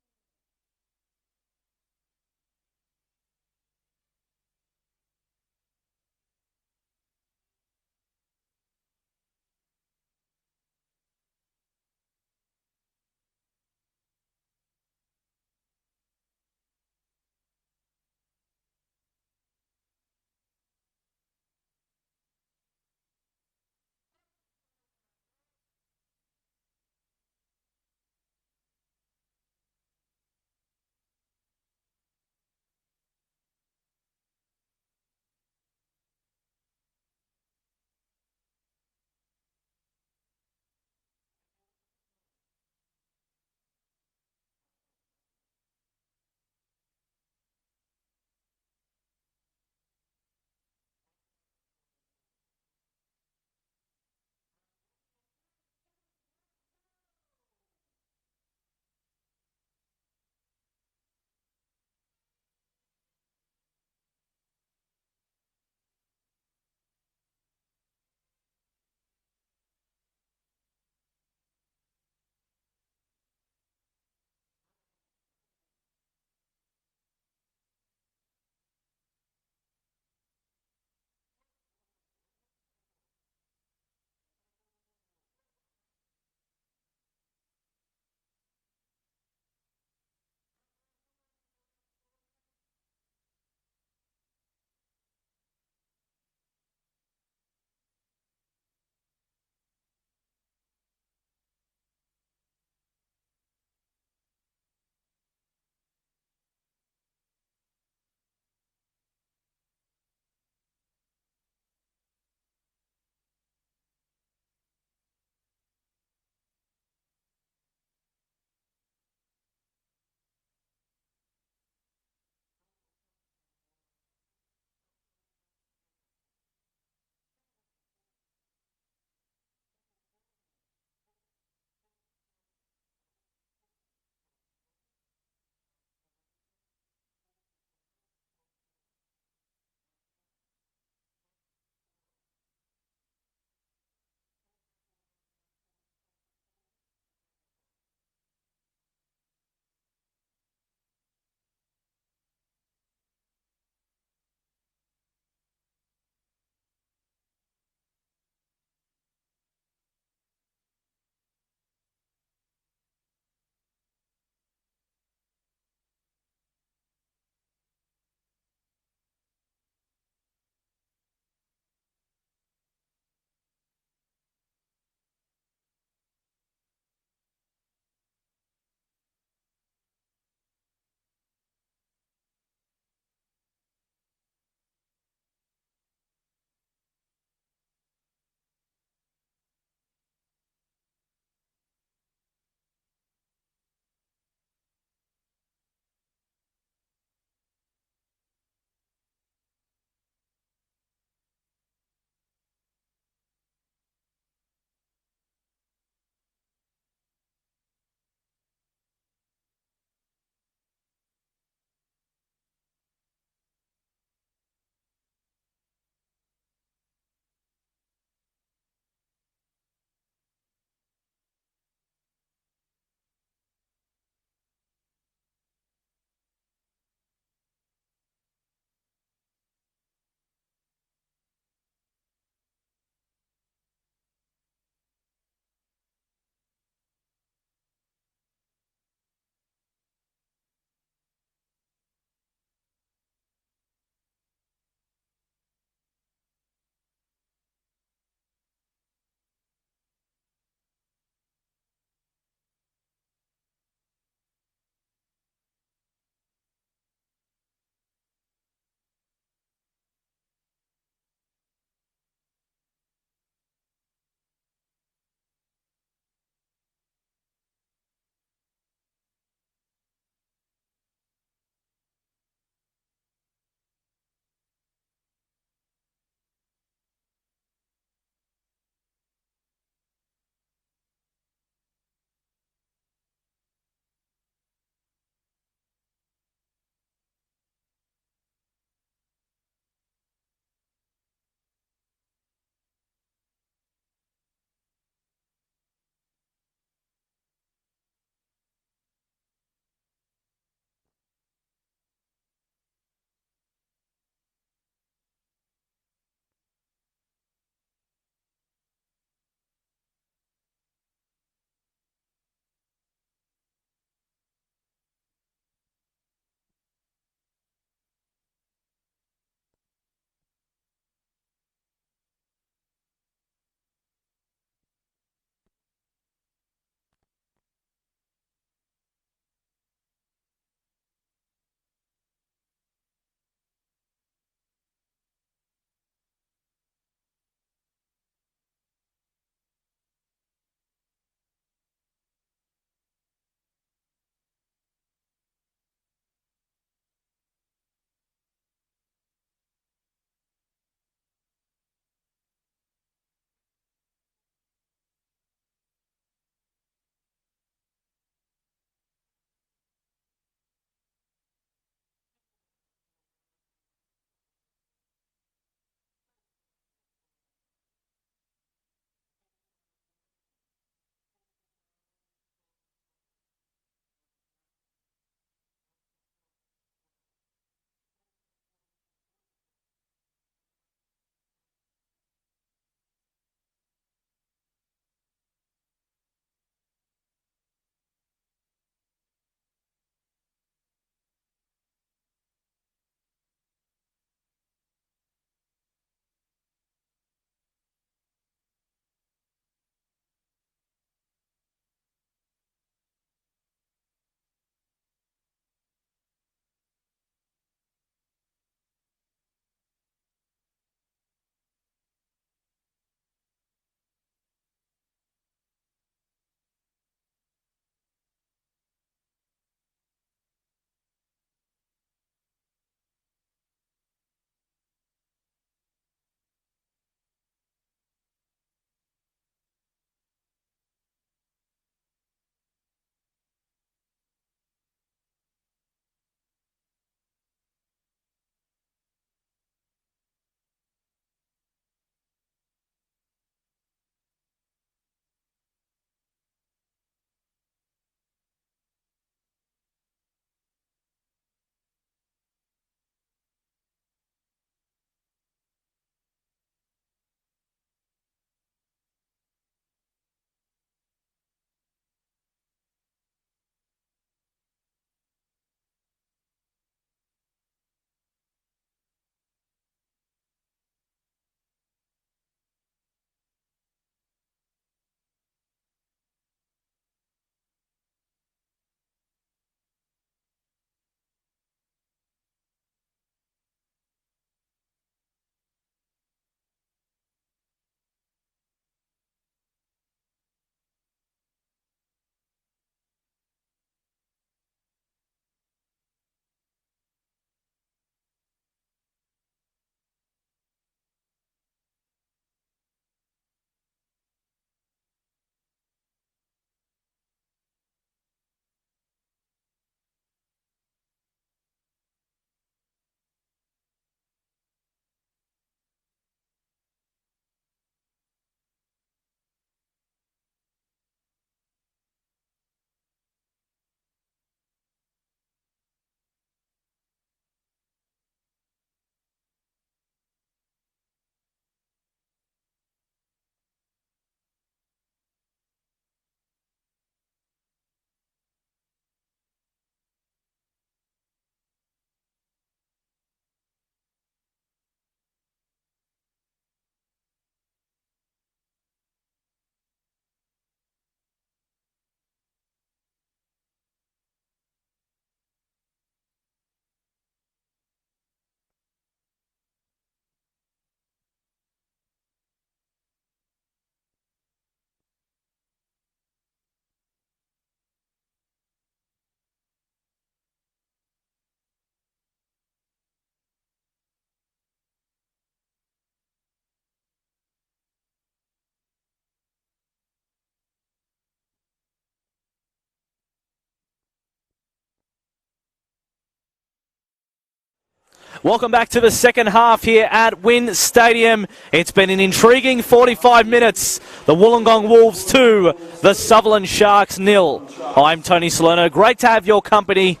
Welcome back to the second half here at Wynn Stadium. It's been an intriguing 45 minutes. The Wollongong Wolves 2, the Sutherland Sharks 0. I'm Tony Salerno. Great to have your company.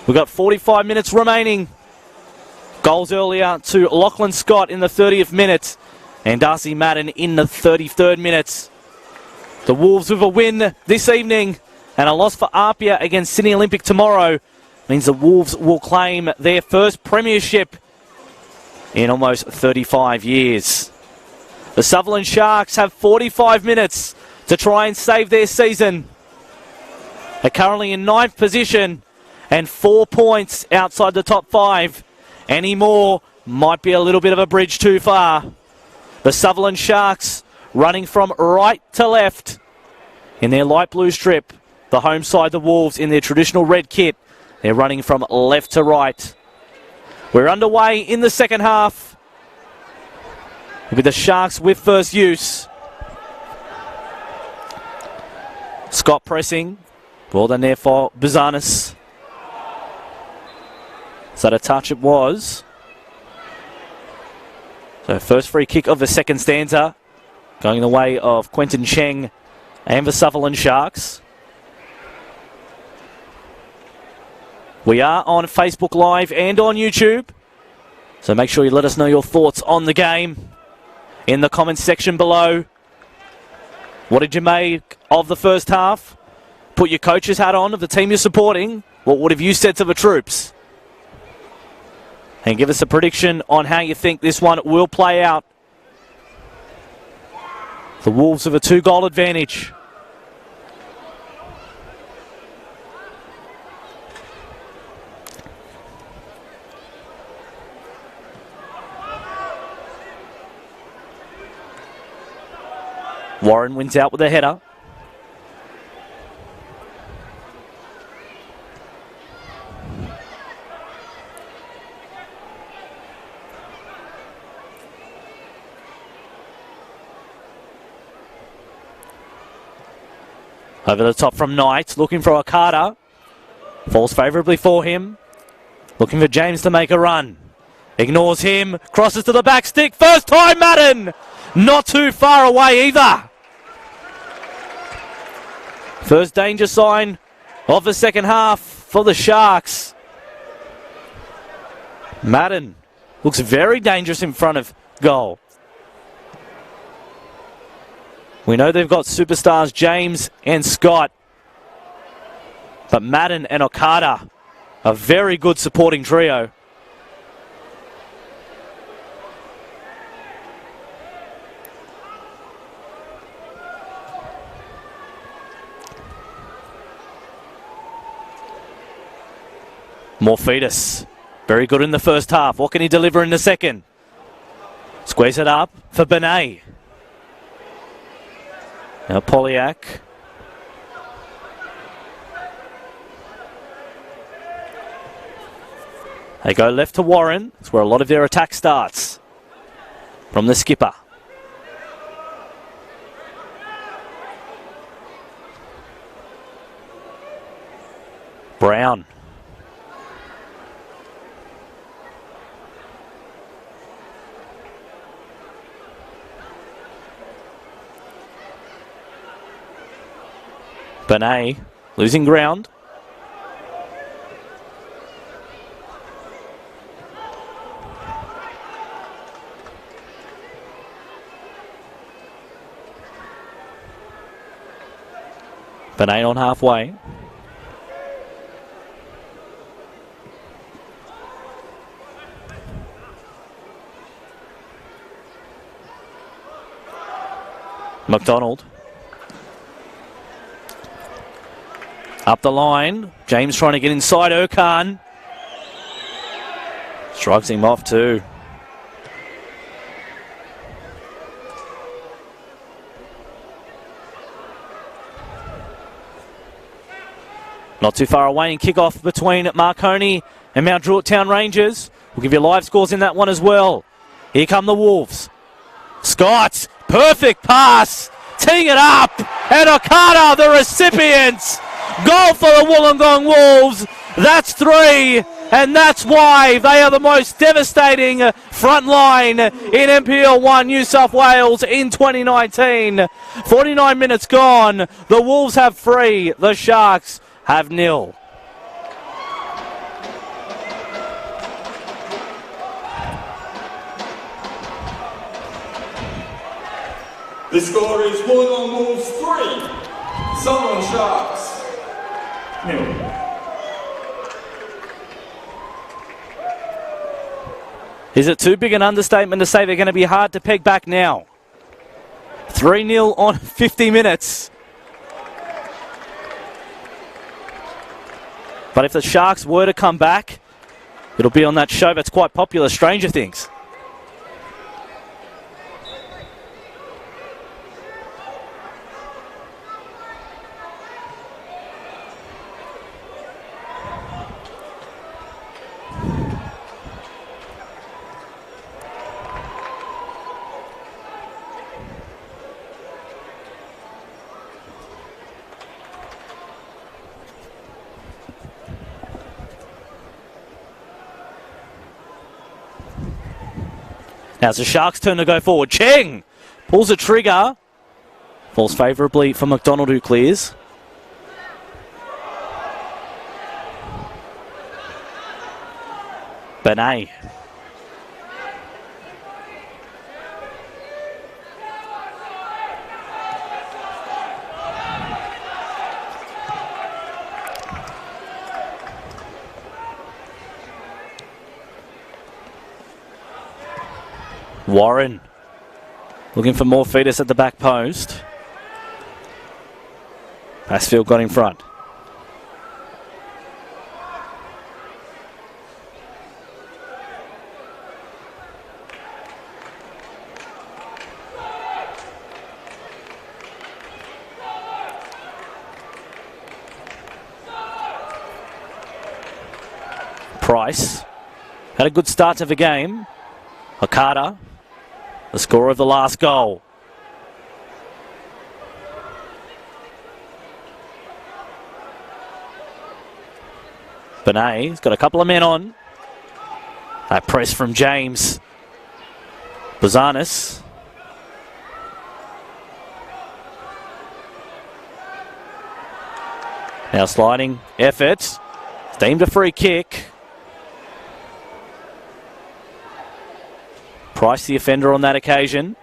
We've got 45 minutes remaining. Goals earlier to Lachlan Scott in the 30th minute and Darcy Madden in the 33rd minute. The Wolves with a win this evening and a loss for Apia against Sydney Olympic tomorrow means the Wolves will claim their first premiership in almost 35 years. The Sutherland Sharks have 45 minutes to try and save their season. They're currently in 9th position and 4 points outside the top 5. Any more might be a little bit of a bridge too far. The Sutherland Sharks running from right to left in their light blue strip. The home side, the Wolves, in their traditional red kit. They're running from left to right. We're underway in the second half with the Sharks with first use. Scott pressing. Well done there for Bizanis. Is that a touch? It was. So first free kick of the second stanza going the way of Quentin Cheng and the Sutherland Sharks. We are on Facebook Live and on YouTube, so make sure you let us know your thoughts on the game in the comments section below. What did you make of the first half? Put your coach's hat on of the team you're supporting. What have you said to the troops? And give us a prediction on how you think this one will play out. The Wolves have a 2-goal advantage. Warren wins out with a header. Over the top from Knight, looking for Okada. Falls favourably for him. Looking for James to make a run. Ignores him, crosses to the back stick. First time Madden! Not too far away either. First danger sign of the second half for the Sharks. Madden looks very dangerous in front of goal. We know they've got superstars James and Scott, but Madden and Okada, a very good supporting trio. Morphetus, very good in the first half. What can he deliver in the second? Squares it up for Benet. Now Polyak. They go left to Warren. That's where a lot of their attack starts. From the skipper. Brown. Benet losing ground. Benet on halfway. McDonald. Up the line. James trying to get inside Erkan. Strikes him off too. Not too far away, and kick-off between Marconi and Mount Druitt Town Rangers. We'll give you live scores in that one as well. Here come the Wolves. Scott, perfect pass, teeing it up, and Okada, the recipients. Goal for the Wollongong Wolves. That's 3. And that's why they are the most devastating front line in NPL 1 New South Wales in 2019. 49 minutes gone. The Wolves have 3. The Sharks have 0. The score is Wollongong Wolves 3, Sutherland Sharks 0. Is it too big an understatement to say they're going to be hard to peg back now? 3-0 on 50 minutes. But if the Sharks were to come back, it'll be on that show that's quite popular, Stranger Things. Now it's the Sharks' turn to go forward. Cheng pulls the trigger. Falls favourably for McDonald, who clears. Benet. Warren looking for more fetus at the back post. Passfield got in front. Price had a good start to the game. Okada, the scorer of the last goal. Benet's got a couple of men on. That press from James. Bazanis. Now sliding effort. It's deemed a free kick. Price the offender on that occasion.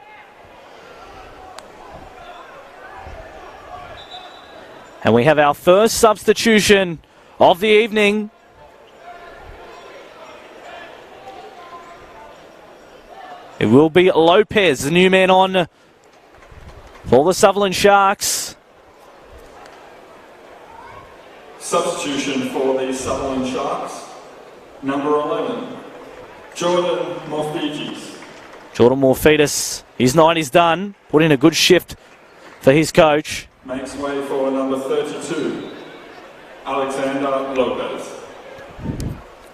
And we have our first substitution of the evening. It will be Lopez, the new man on for the Sutherland Sharks. Substitution for the Sutherland Sharks, number 11, Jordan Morphetes. Jordan Morphetes, his night is done. Put in a good shift for his coach. Makes way for number 32, Alexander Lopez.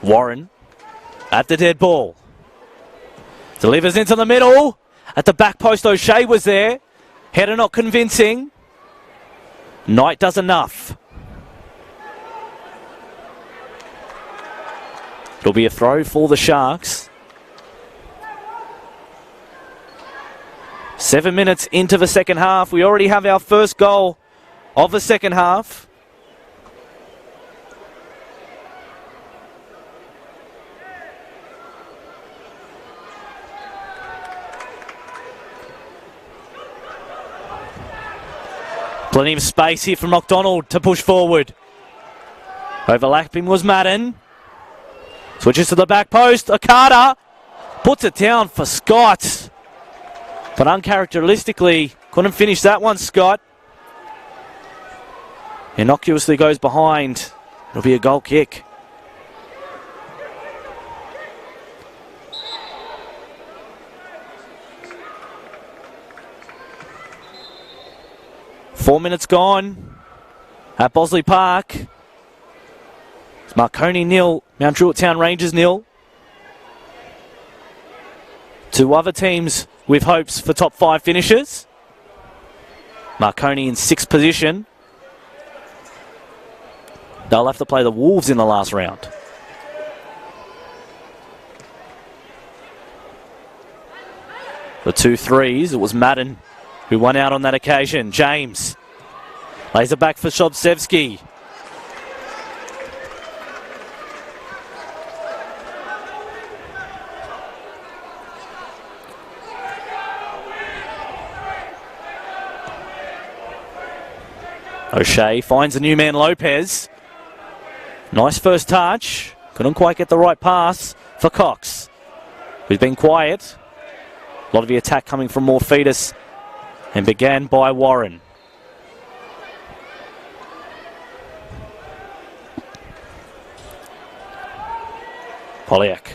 Warren at the dead ball. Delivers into the middle. At the back post, O'Shea was there. Header not convincing. Knight does enough. It'll be a throw for the Sharks. 7 minutes into the second half. We already have our first goal of the second half. Plenty of space here from McDonald to push forward. Overlapping was Madden. Switches to the back post. Okada puts it down for Scott. But uncharacteristically, couldn't finish that one, Scott. Innocuously goes behind. It'll be a goal kick. Four minutes gone at Bosley Park. It's Marconi 0, Mount Druitt Town Rangers 0. Two other teams with hopes for top 5 finishes. Marconi in 6th position. They'll have to play the Wolves in the last round. The 2 threes, it was Madden who won out on that occasion. James lays it back for Shobsevsky. O'Shea finds a new man, Lopez. Nice first touch. Couldn't quite get the right pass for Cox, who's been quiet. A lot of the attack coming from Morphetus and began by Warren. Polyak.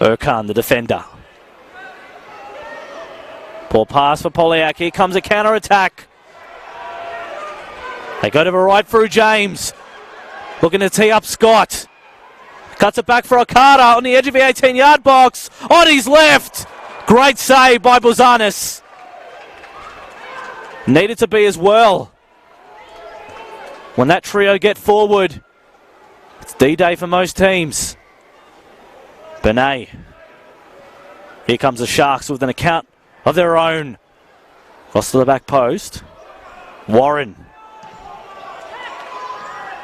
Erkan, the defender. Poor pass for Polyak. Here comes a counter-attack. They go to the right through James. Looking to tee up Scott. Cuts it back for Okada on the edge of the 18-yard box. On his left. Great save by Buzanis. Needed to be as well. When that trio get forward, it's D-Day for most teams. Benet. Here comes the Sharks with an account of their own. Cross to the back post. Warren.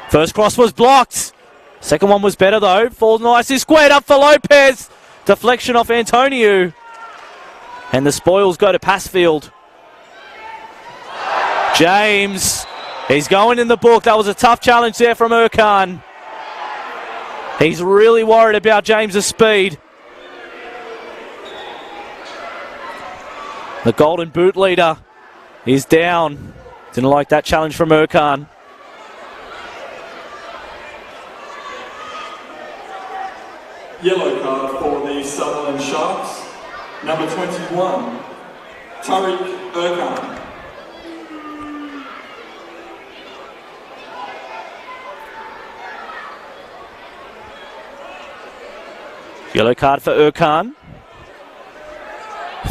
First cross was blocked. Second one was better though. Falls nicely squared up for Lopez. Deflection off Antonio. And the spoils go to Passfield. James. He's going in the book. That was a tough challenge there from Erkan. He's really worried about James's speed. The golden boot leader is down. Didn't like that challenge from Erkan. Yellow card for the Sutherland Sharks. Number 21, Tariq Erkan. Yellow card for Erkan.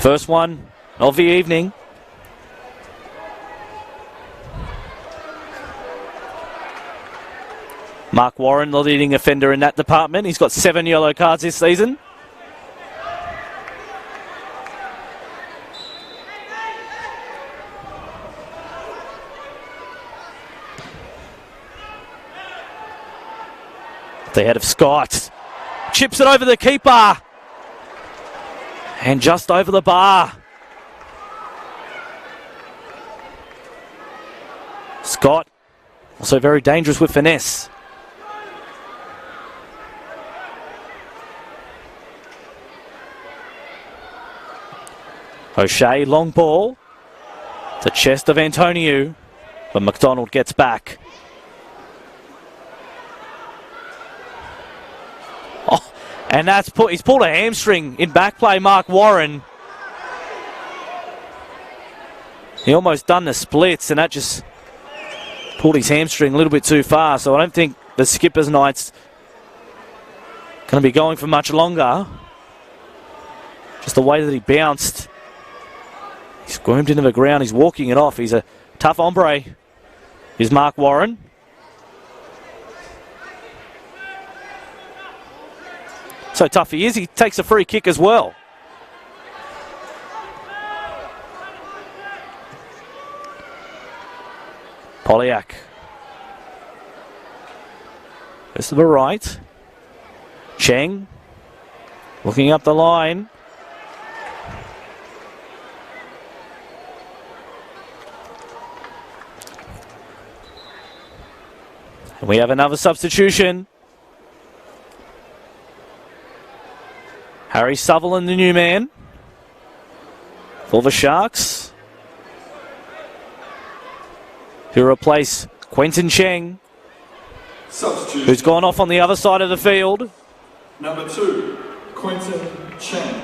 First one of the evening. Mark Warren, the leading offender in that department. He's got 7 yellow cards this season. The head of Scott. Chips it over the keeper. And just over the bar. Scott, also very dangerous with finesse. O'Shea, long ball. The chest of Antonio. But McDonald gets back. Oh, and he's pulled a hamstring in back play, Mark Warren. He almost done the splits, and that just pulled his hamstring a little bit too far. So I don't think the skipper's night's going to be going for much longer. Just the way that he bounced. He squirmed into the ground. He's walking it off. He's a tough hombre. Here's Mark Warren. So tough he is. He takes a free kick as well. Polyak. Goes to the right. Cheng. Looking up the line. And we have another substitution. Harry Sutherland, the new man for the Sharks, who replace Quentin Cheng, who's gone off on the other side of the field. Number 2, Quentin Cheng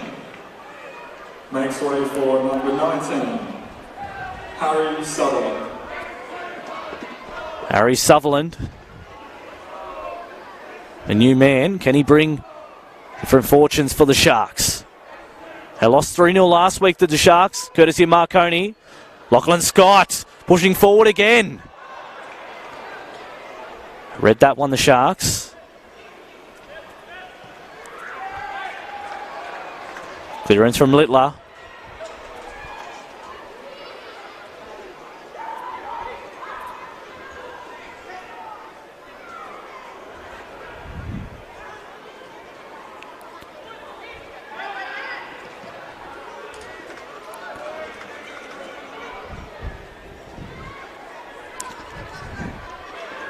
makes way for number 19, Harry Sutherland. Harry Sutherland, a new man. Can he bring different fortunes for the Sharks? They lost 3-0 last week to the Sharks, courtesy of Marconi. Lachlan Scott pushing forward again. Read that one, the Sharks. Clearance from Littler.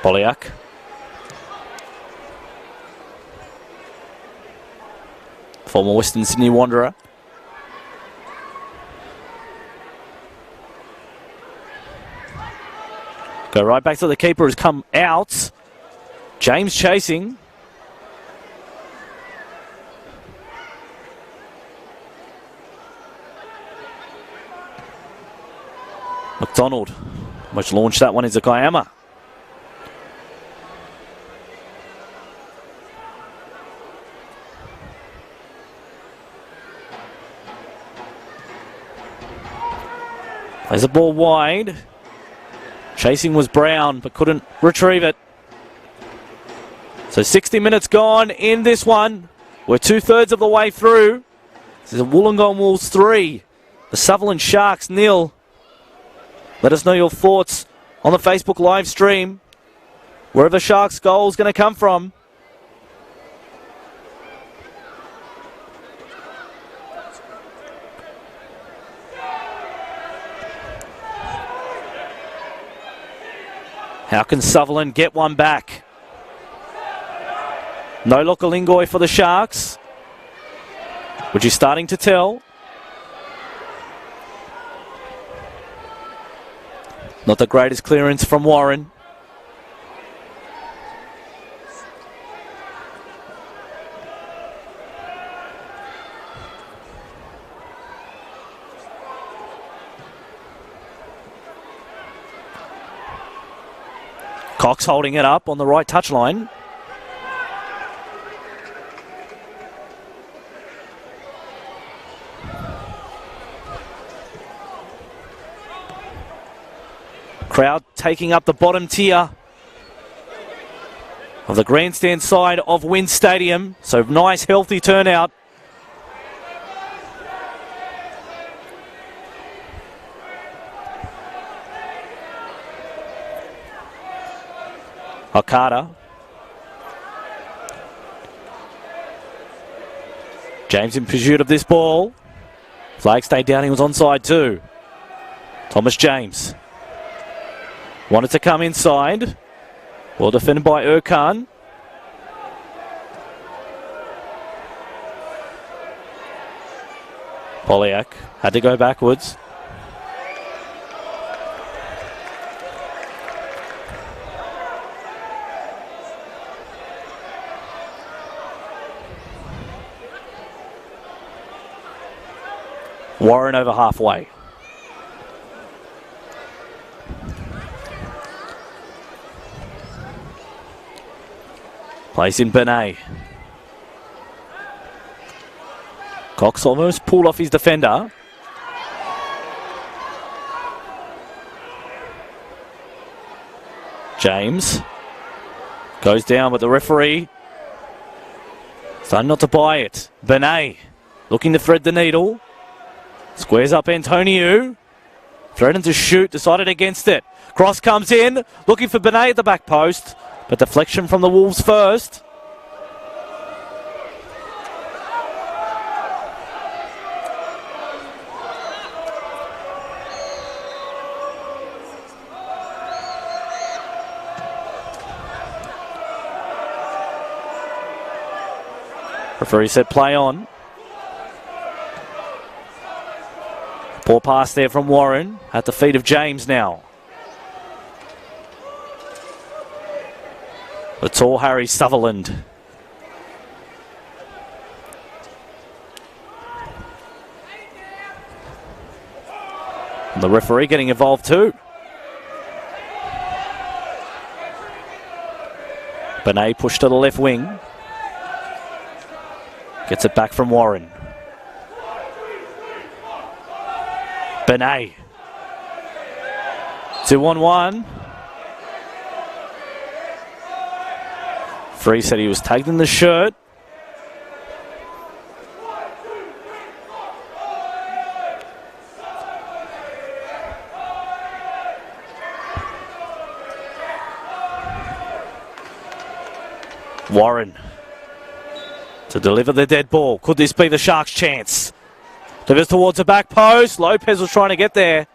Polyak. Former Western Sydney Wanderer. Go right back to the keeper who's come out. James chasing. McDonald, which launched that one, is Akayama. Plays the ball wide. Chasing was Brown, but couldn't retrieve it. So 60 minutes gone in this one. We're 2/3 of the way through. This is a Wollongong Wolves 3. The Sutherland Sharks 0. Let us know your thoughts on the Facebook live stream. Wherever Sharks goal is going to come from. How can Sutherland get one back? No Lokalingoi for the Sharks, which is starting to tell. Not the greatest clearance from Warren. Cox holding it up on the right touchline. Crowd taking up the bottom tier of the grandstand side of Wynn Stadium. So nice, healthy turnout. Okada. James in pursuit of this ball. Flag stayed down, he was onside too. Thomas James. Wanted to come inside. Well defended by Erkan. Polyak had to go backwards. Warren over halfway. Place in Benet. Cox almost pulled off his defender. James goes down, but the referee starting not to buy it. Benet looking to thread the needle. Squares up Antonio. Threatened to shoot, decided against it. Cross comes in, looking for Benet at the back post, but deflection from the Wolves first. Referee said play on. Poor pass there from Warren at the feet of James now. The tall Harry Sutherland. And the referee getting involved too. Benet pushed to the left wing. Gets it back from Warren. Benet. 2-on-1. Free said he was tagged in the shirt. Warren to deliver the dead ball. Could this be the Sharks' chance? Delivers towards the back post. Lopez was trying to get there.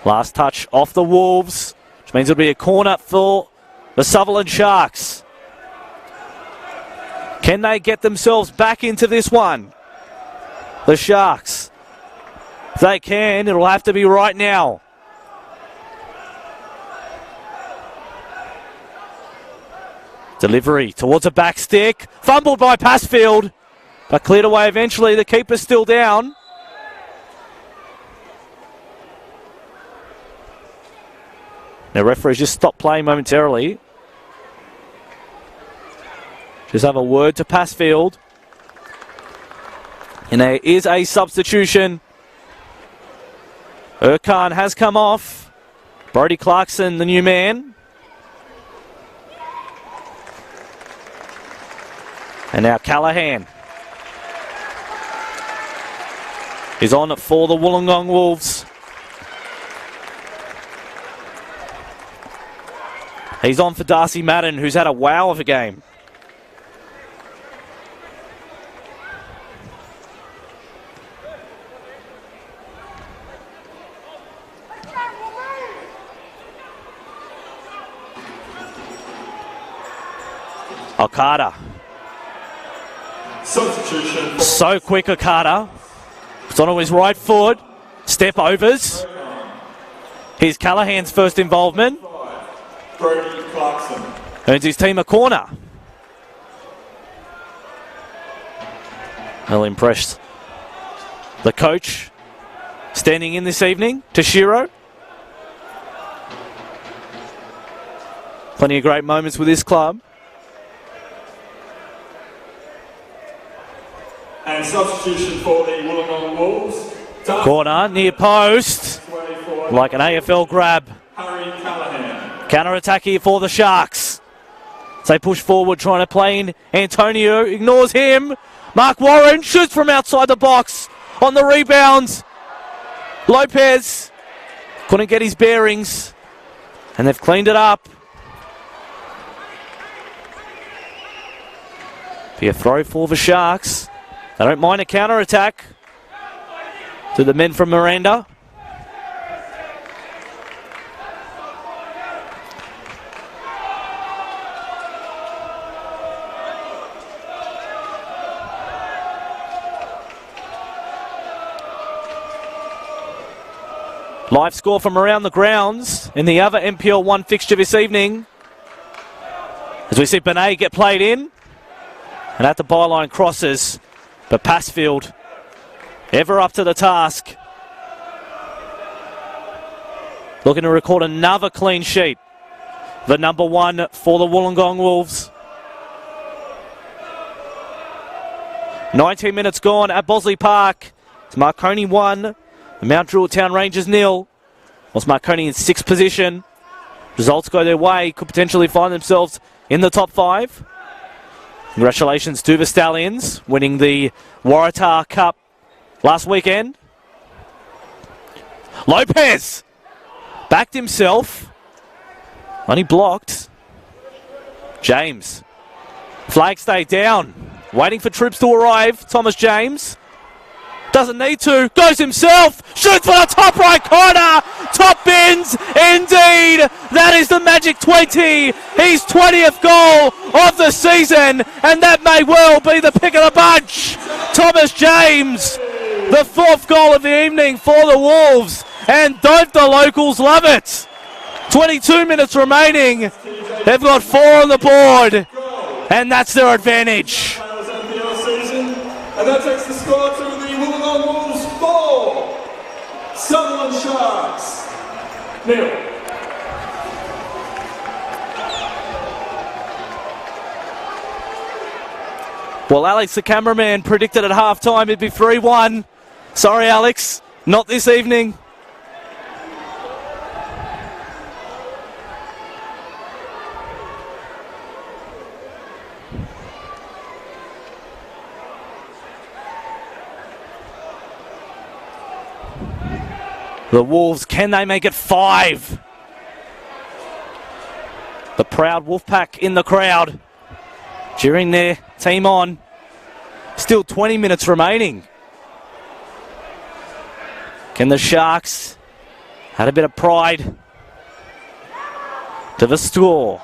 Last touch off the Wolves, which means it'll be a corner for the Sutherland Sharks. Can they get themselves back into this one? The Sharks. If they can, it'll have to be right now. Delivery towards a back stick. Fumbled by Passfield, but cleared away eventually. The keeper's still down. Now referees just stop playing momentarily. Just have a word to Passfield. And there is a substitution. Erkan has come off. Brodie Clarkson, the new man. And now Callahan is on for the Wollongong Wolves. He's on for Darcy Madden, who's had a wow of a game. Okada. Substitution. So quick, Okada. It's on his right foot. Step overs. Here's Callahan's first involvement. Brodie Clarkson. Earns his team a corner. Well impressed. The coach standing in this evening, Toshiro. Plenty of great moments with this club. And substitution for the Wollongong Wolves. Corner, near post. Like an AFL grab. Harry Callahan. Counter-attack here for the Sharks. As they push forward, trying to play in. Antonio ignores him. Mark Warren shoots from outside the box on the rebounds. Lopez couldn't get his bearings. And they've cleaned it up. Be a throw for the Sharks. They don't mind a counter-attack to the men from Miranda. Live score from around the grounds in the other NPL 1 fixture this evening. As we see Benet get played in. And at the byline crosses. But Passfield, ever up to the task. Looking to record another clean sheet. The number one for the Wollongong Wolves. 19 minutes gone at Bosley Park. It's Marconi 1, the Mount Druitt Town Rangers 0. Whilst Marconi in 6th position. Results go their way, could potentially find themselves in the top 5. Congratulations to the Stallions, winning the Waratah Cup last weekend. Lopez backed himself. Only blocked. James. Flag stay down. Waiting for troops to arrive. Thomas James. Doesn't need to. Goes himself. Shoots for the top right corner. Top bins. Indeed. That is the magic 20. His 20th goal of the season. And that may well be the pick of the bunch. Thomas James. The 4th goal of the evening for the Wolves. And don't the locals love it? 22 minutes remaining. They've got 4 on the board. And that's their advantage. And that takes the score to the Wollongong Wolves 4, Sutherland Sharks 0. Well, Alex, the cameraman, predicted at halftime it'd be 3-1. Sorry, Alex. Not this evening. The Wolves, can they make it 5? The proud Wolfpack in the crowd, cheering their team on. Still 20 minutes remaining. Can the Sharks add a bit of pride to the score?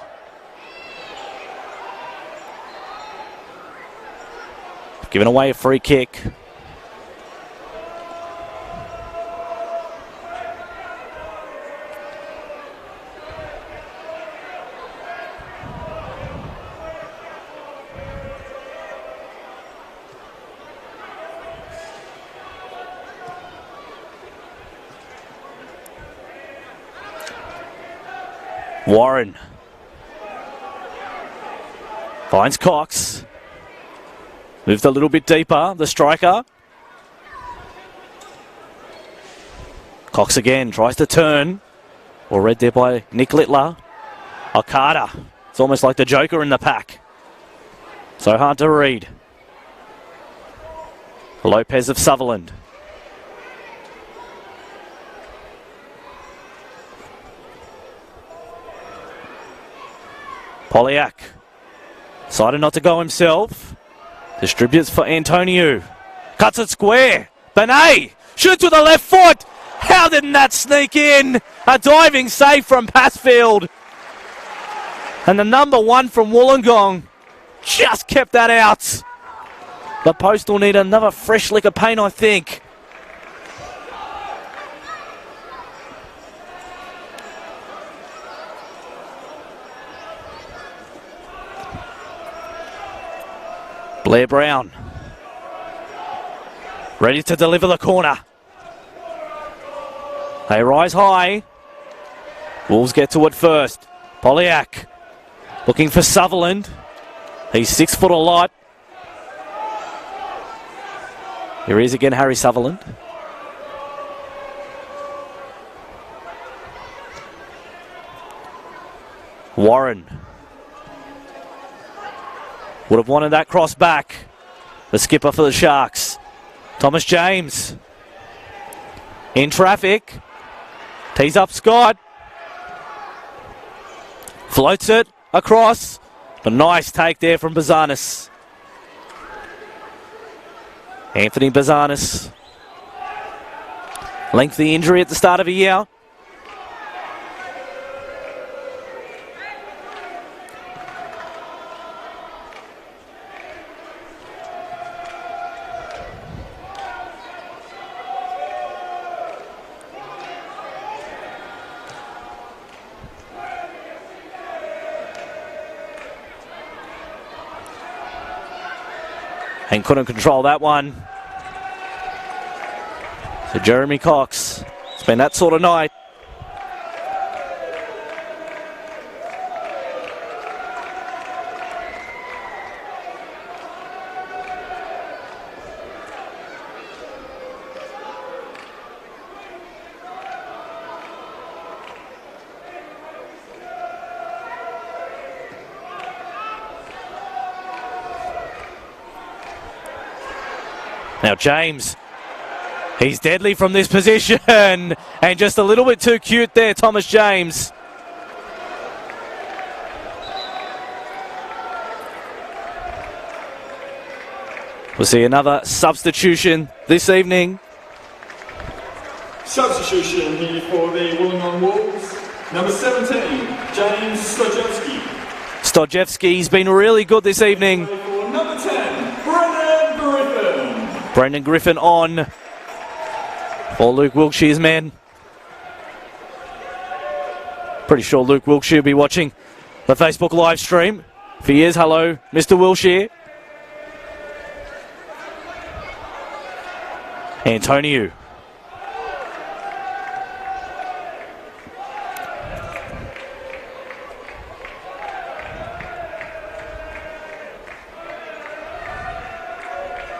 Giving away a free kick. Warren finds Cox. Moved a little bit deeper, the striker. Cox again tries to turn. Or read there by Nick Littler. Okada. It's almost like the Joker in the pack. So hard to read. Lopez of Sutherland. Polyak, decided not to go himself. Distributes for Antonio. Cuts it square. Benet shoots with the left foot. How didn't that sneak in? A diving save from Passfield. And the number 1 from Wollongong just kept that out. The post will need another fresh lick of paint, I think. Blair Brown, ready to deliver the corner. They rise high. Wolves get to it first. Polyak looking for Sutherland. He's 6 foot a lot. Here he is again, Harry Sutherland. Warren would have wanted that cross back. The skipper for the Sharks. Thomas James. In traffic. Tees up Scott. Floats it across. A nice take there from Bazanis. Anthony Bazanis. Lengthy injury at the start of the year. And couldn't control that one. So Jeremy Cox, it's been that sort of night. Now James, he's deadly from this position, and just a little bit too cute there, Thomas James. We'll see another substitution this evening. Substitution here for the Wollongong Wolves. Number 17, James Stojewski. Stojewski's been really good this evening. For number 10, Brendan Griffin. Brendan Griffin on for Luke Wilkshire's men. Pretty sure Luke Wilkshire will be watching the Facebook live stream. If he is, hello, Mr. Wilkshire. Antonio.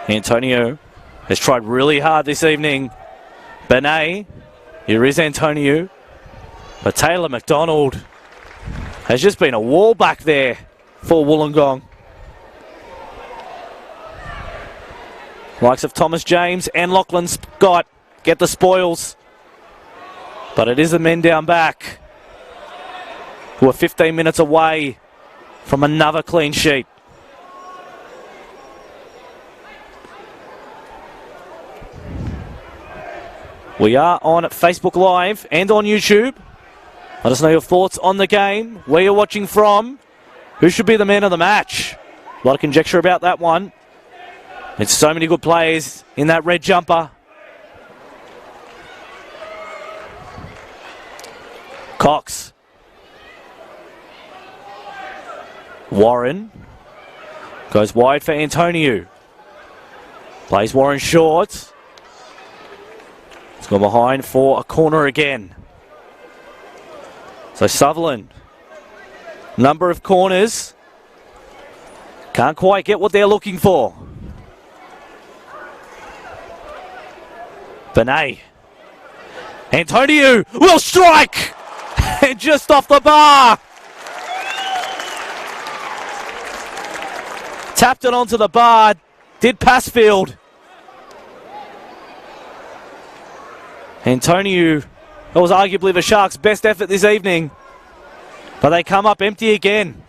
Antonio has tried really hard this evening Benet. Here is Antonio. But Taylor McDonald has just been a wall back there for Wollongong. Likes of Thomas James and Lachlan Scott get the spoils. But it is the men down back who are 15 minutes away from another clean sheet. We are on Facebook Live and on YouTube. Let us know your thoughts on the game, where you're watching from, who should be the man of the match. A lot of conjecture about that one. It's so many good players in that red jumper. Cox. Warren goes wide for Antonio. Plays Warren short. He's gone behind for a corner again. So Sutherland, number of corners. Can't quite get what they're looking for. Benet. Antonio will strike! And just off the bar. Tapped it onto the bar. Did Passfield. Antonio, that was arguably the Sharks' best effort this evening. But they come up empty again.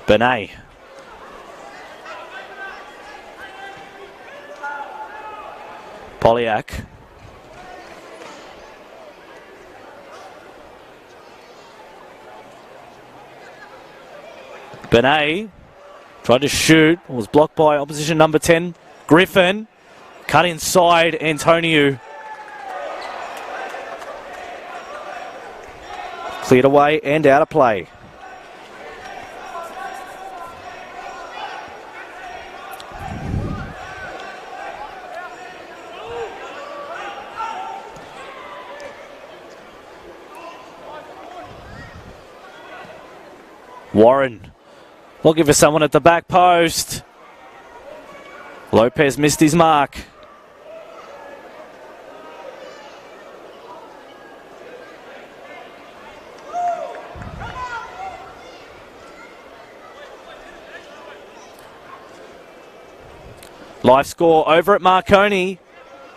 Benet. Polyak. Benet tried to shoot, was blocked by opposition number 10, Griffin. Cut inside, Antonio. Cleared away and out of play. Warren looking for someone at the back post. Lopez missed his mark. Live score over at Marconi.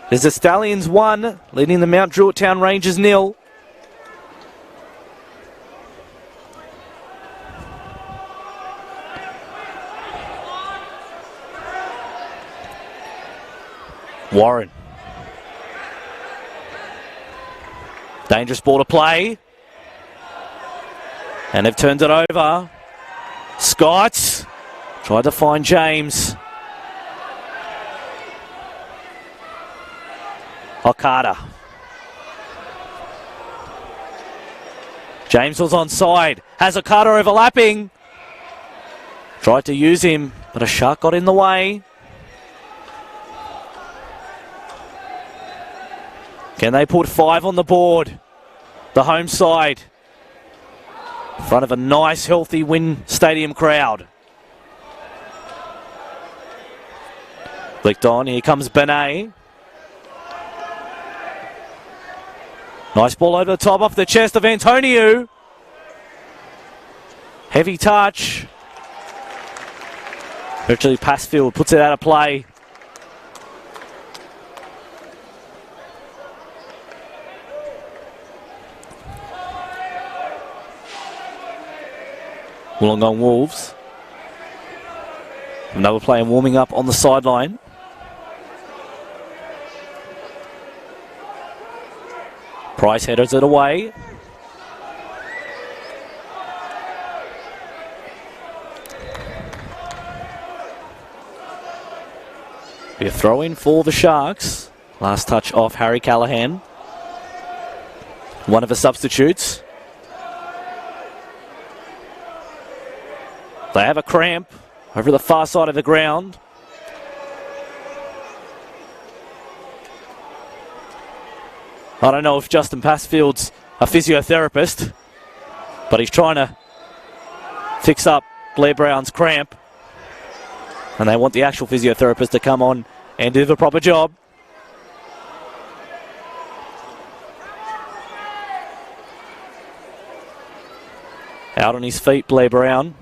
There's the Stallions 1, leading the Mount Druitt Town Rangers 0. Warren. Dangerous ball to play. And they've turned it over. Scott tried to find James. Okada. James was onside. Has Okada overlapping. Tried to use him, but a shark got in the way. Can they put 5 on the board? The home side. In front of a nice, healthy Wynn Stadium crowd. Flicked on. Here comes Benet. Nice ball over the top off the chest of Antonio. Heavy touch. Virtually Passfield puts it out of play. Wollongong Wolves. Another player warming up on the sideline. Price headers it away. Be a throw in for the Sharks. Last touch off Harry Callahan. One of the substitutes. They have a cramp over the far side of the ground. I don't know if Justin Passfield's a physiotherapist, but he's trying to fix up Blair Brown's cramp. And they want the actual physiotherapist to come on and do the proper job. Out on his feet, Blair Brown.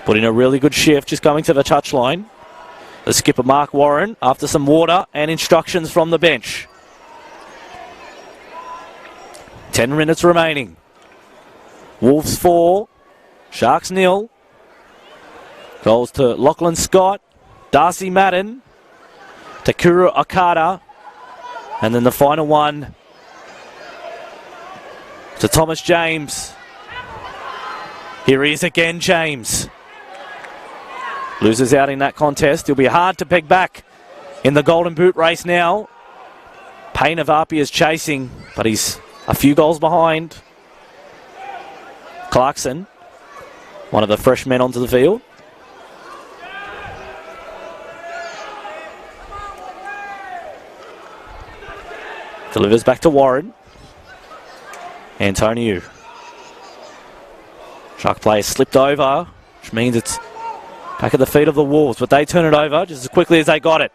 Put in a really good shift, just going to the touchline. The skipper, Mark Warren, after some water and instructions from the bench. 10 minutes remaining. Wolves 4, Sharks 0. Goals to Lachlan Scott, Darcy Madden, Takura Okada, and then the final one to Thomas James. Here he is again, James. Loses out in that contest. He'll be hard to peg back in the Golden Boot race now. Payne of Apia is chasing, but he's a few goals behind. Clarkson, one of the fresh men onto the field. Delivers back to Warren. Antonio. Shark player slipped over, which means it's back at the feet of the Wolves, but they turn it over just as quickly as they got it.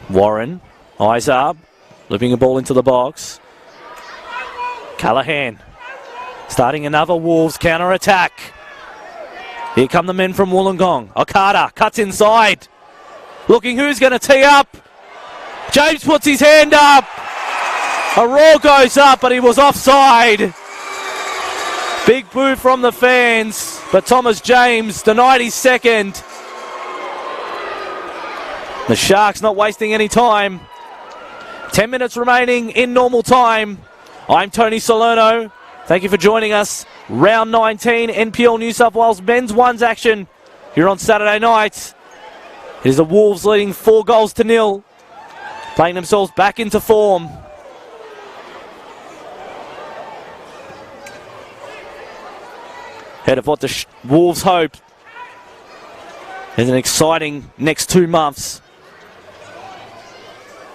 Warren, eyes up, looping a ball into the box. Callahan starting another Wolves counter-attack. Here come the men from Wollongong. Okada cuts inside. Looking who's going to tee up. James puts his hand up. A roar goes up, but he was offside. Big boo from the fans, but Thomas James denied his second. The Sharks not wasting any time. 10 minutes remaining in normal time. I'm Tony Salerno. Thank you for joining us. Round 19, NPL New South Wales men's ones action here on Saturday night. It is the Wolves leading 4-0, playing themselves back into form. Ahead of what the Wolves hope is an exciting next 2 months.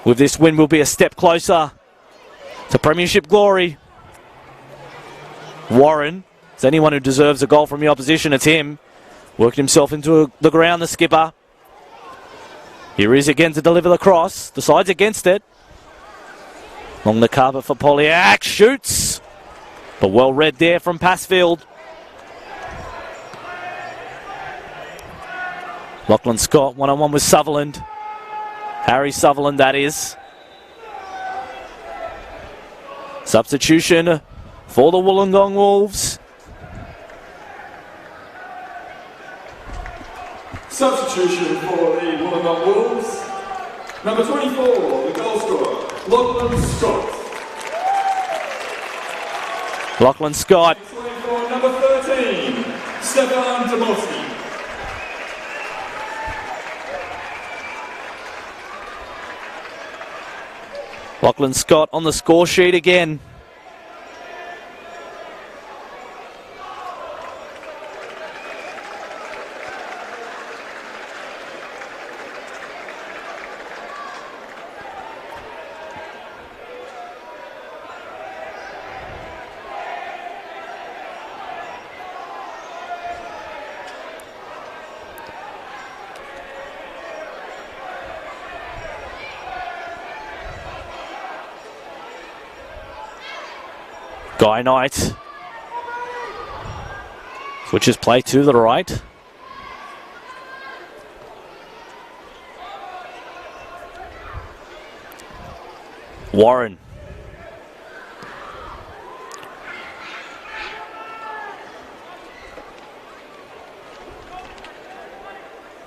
With this win, we'll be a step closer to premiership glory. Warren, is anyone who deserves a goal from the opposition, it's him. Worked himself into the ground, the skipper. Here he is again to deliver the cross. Decides against it. Along the carpet for Poliak. Shoots. But well read there from Passfield. Lachlan Scott, one-on-one with Sutherland. Harry Sutherland, that is. Substitution for the Wollongong Wolves. Substitution for the Wollongong Wolves. Number 24, the goal scorer, Lachlan Scott. Lachlan Scott. For number 13, Stefan Demorski. Lachlan Scott on the score sheet again. Guy Knight switches play to the right. Warren.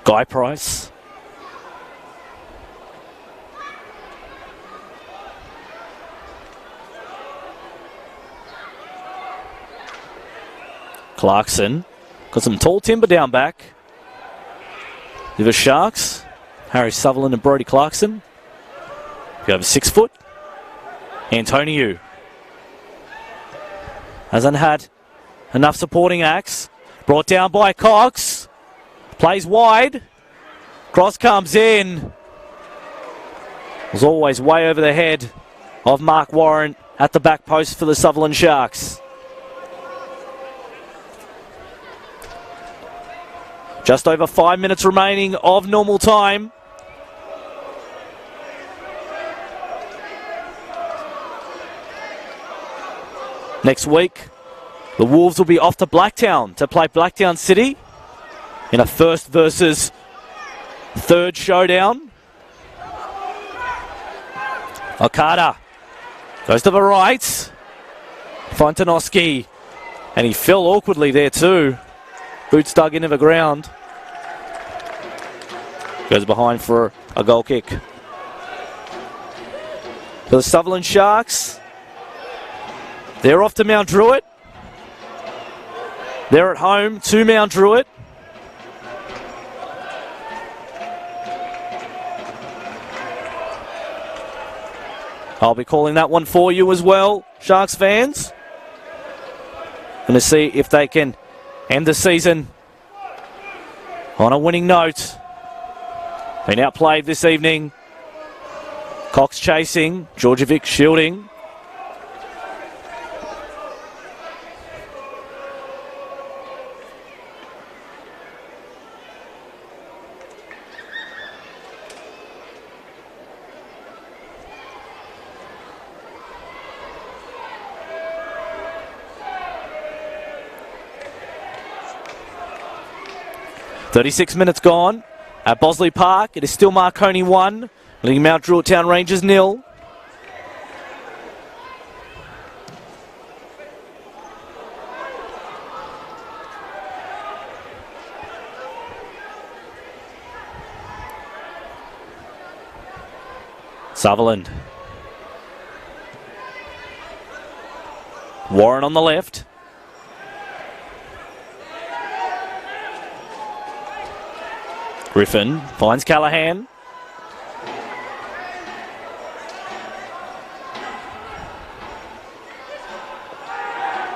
Guy Price. Clarkson. Got some tall timber down back. The Sharks. Harry Sutherland and Brodie Clarkson. You have a 6 foot. Antonio. Hasn't had enough supporting acts. Brought down by Cox. Plays wide. Cross comes in. Was always way over the head of Mark Warren at the back post for the Sutherland Sharks. Just over 5 minutes remaining of normal time. Next week, the Wolves will be off to Blacktown to play Blacktown City in a first versus third showdown. Okada goes to the right. Fontanoski. And he fell awkwardly there too. Boots dug into the ground. Goes behind for a goal kick. For the Sutherland Sharks, they're off to Mount Druitt. They're at home to Mount Druitt. I'll be calling that one for you as well, Sharks fans. Going to see if they can end the season on a winning note. Been outplayed this evening. Cox chasing, Georgievic shielding. "36 minutes gone at Bosley Park. It is still Marconi 1, leading Mount Druitt Town Rangers 0. Sutherland. Warren on the left. Griffin finds Callahan.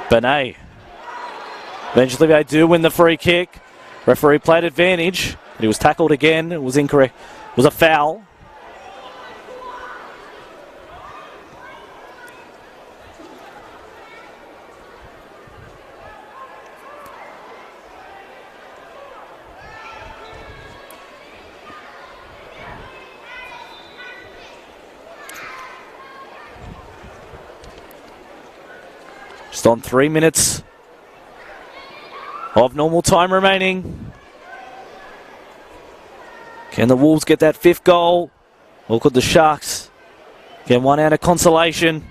Benet. Eventually they do win the free kick. Referee played advantage. He was tackled again. It was incorrect. It was a foul. Just on 3 minutes of normal time remaining. Can the Wolves get that 5th goal? Or could the Sharks get one out of consolation?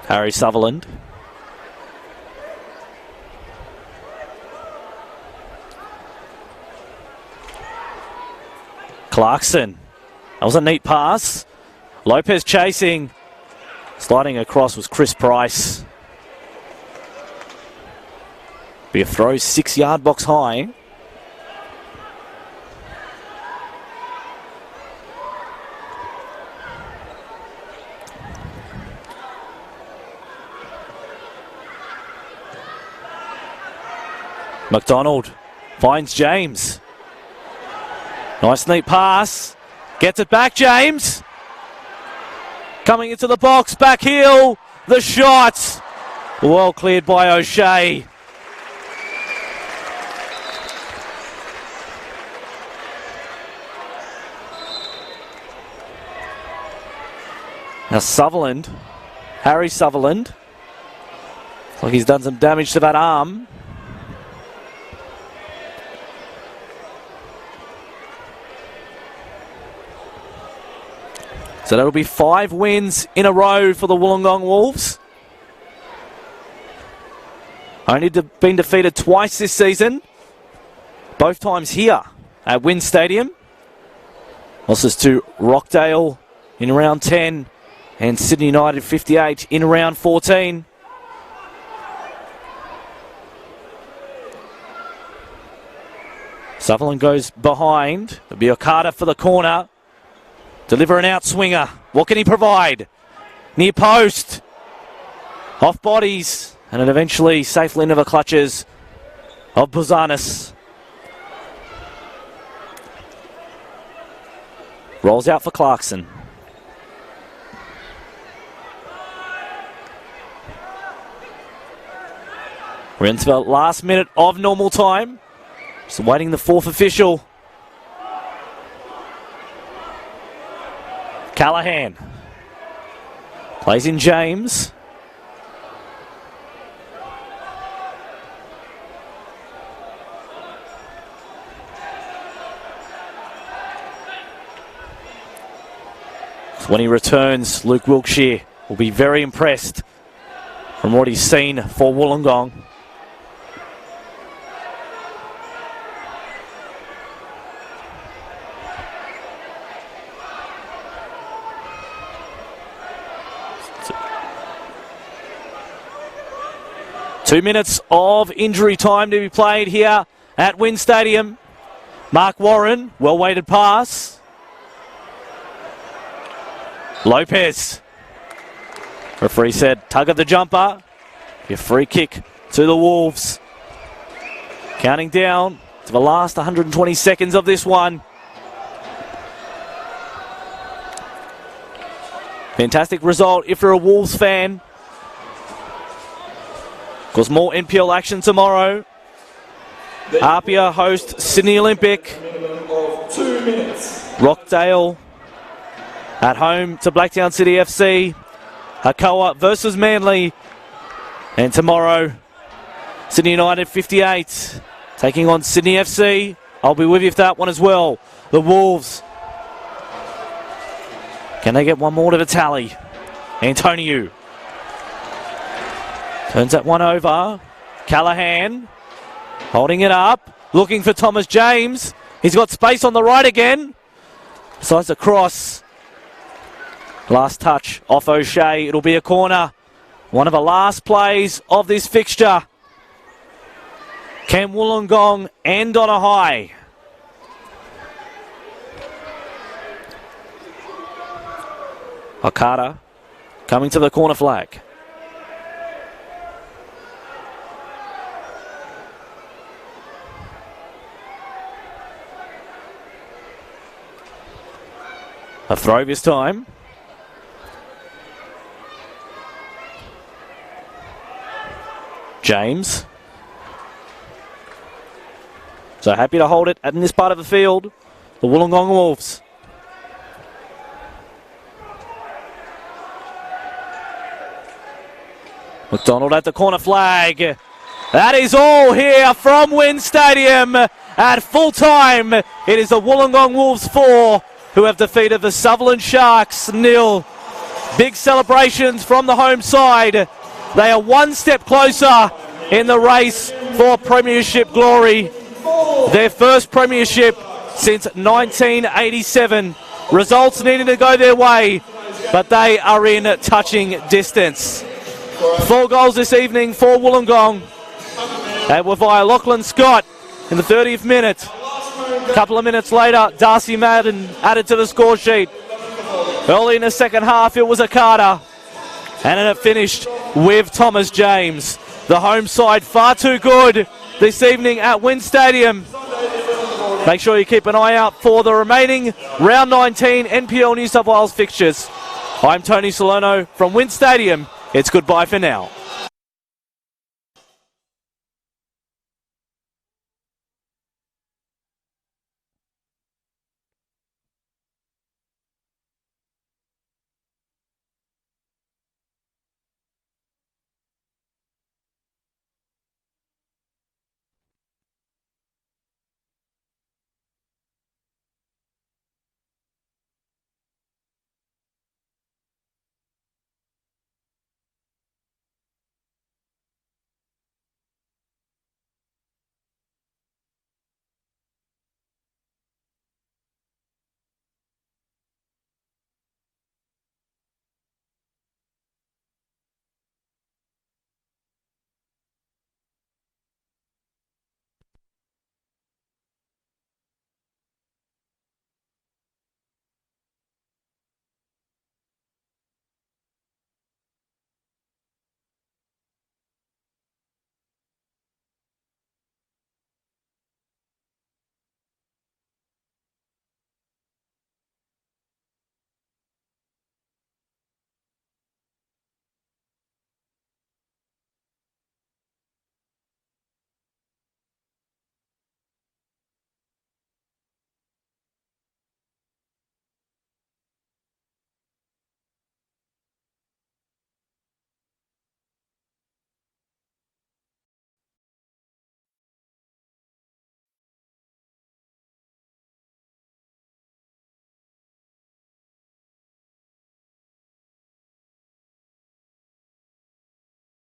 Harry Sutherland. Clarkson. That was a neat pass. Lopez chasing. Sliding across was Chris Price. Be a throw 6-yard box high. McDonald finds James. Nice neat pass. Gets it back, James. Coming into the box, back heel. The shot. Well cleared by O'Shea. Now Sutherland, Harry Sutherland. Looks like he's done some damage to that arm. So that'll be 5 wins in a row for the Wollongong Wolves. Only been defeated twice this season. Both times here at Wynn Stadium. Losses to Rockdale in round 10 and Sydney United 58 in round 14. Sutherland goes behind. There'll be Okada for the corner. Deliver an outswinger. What can he provide? Near post. Off bodies, and it eventually safely into the clutches of Buzanis. Rolls out for Clarkson. We're into the last minute of normal time. Just waiting the fourth official. Callahan. Plays in James. When he returns, Luke Wilkshire will be very impressed from what he's seen for Wollongong. Two minutes of injury time to be played here at Wynn Stadium. Mark Warren, well-weighted pass. Lopez. Referee said, tug of the jumper. Your free kick to the Wolves. Counting down to the last 120 seconds of this one. Fantastic result if you're a Wolves fan. Of course, more NPL action tomorrow. Apia host Sydney Olympic. 2 minutes. Rockdale at home to Blacktown City FC. Hakoa versus Manly. And tomorrow, Sydney United 58 taking on Sydney FC. I'll be with you for that one as well. The Wolves. Can they get one more to the tally? Antonio turns that one over. Callahan holding it up. Looking for Thomas James. He's got space on the right again. Decides to cross. Last touch off O'Shea. It'll be a corner. One of the last plays of this fixture. Can Wollongong end on a high? Okada coming to the corner flag. A throw this time. James. So happy to hold it in this part of the field. The Wollongong Wolves. McDonald at the corner flag. That is all here from Wynn Stadium at full time. It is the Wollongong Wolves 4 who have defeated the Sutherland Sharks 0. Big celebrations from the home side. They are one step closer in the race for premiership glory. Their first premiership since 1987. Results needing to go their way, but they are in touching distance. 4 goals this evening for Wollongong. They were via Lachlan Scott in the 30th minute. A couple of minutes later, Darcy Madden added to the score sheet. Early in the second half, it was a Carter. And then it finished with Thomas James. The home side far too good this evening at Wynn Stadium. Make sure you keep an eye out for the remaining round 19 NPL New South Wales fixtures. I'm Tony Salerno from Wynn Stadium. It's goodbye for now.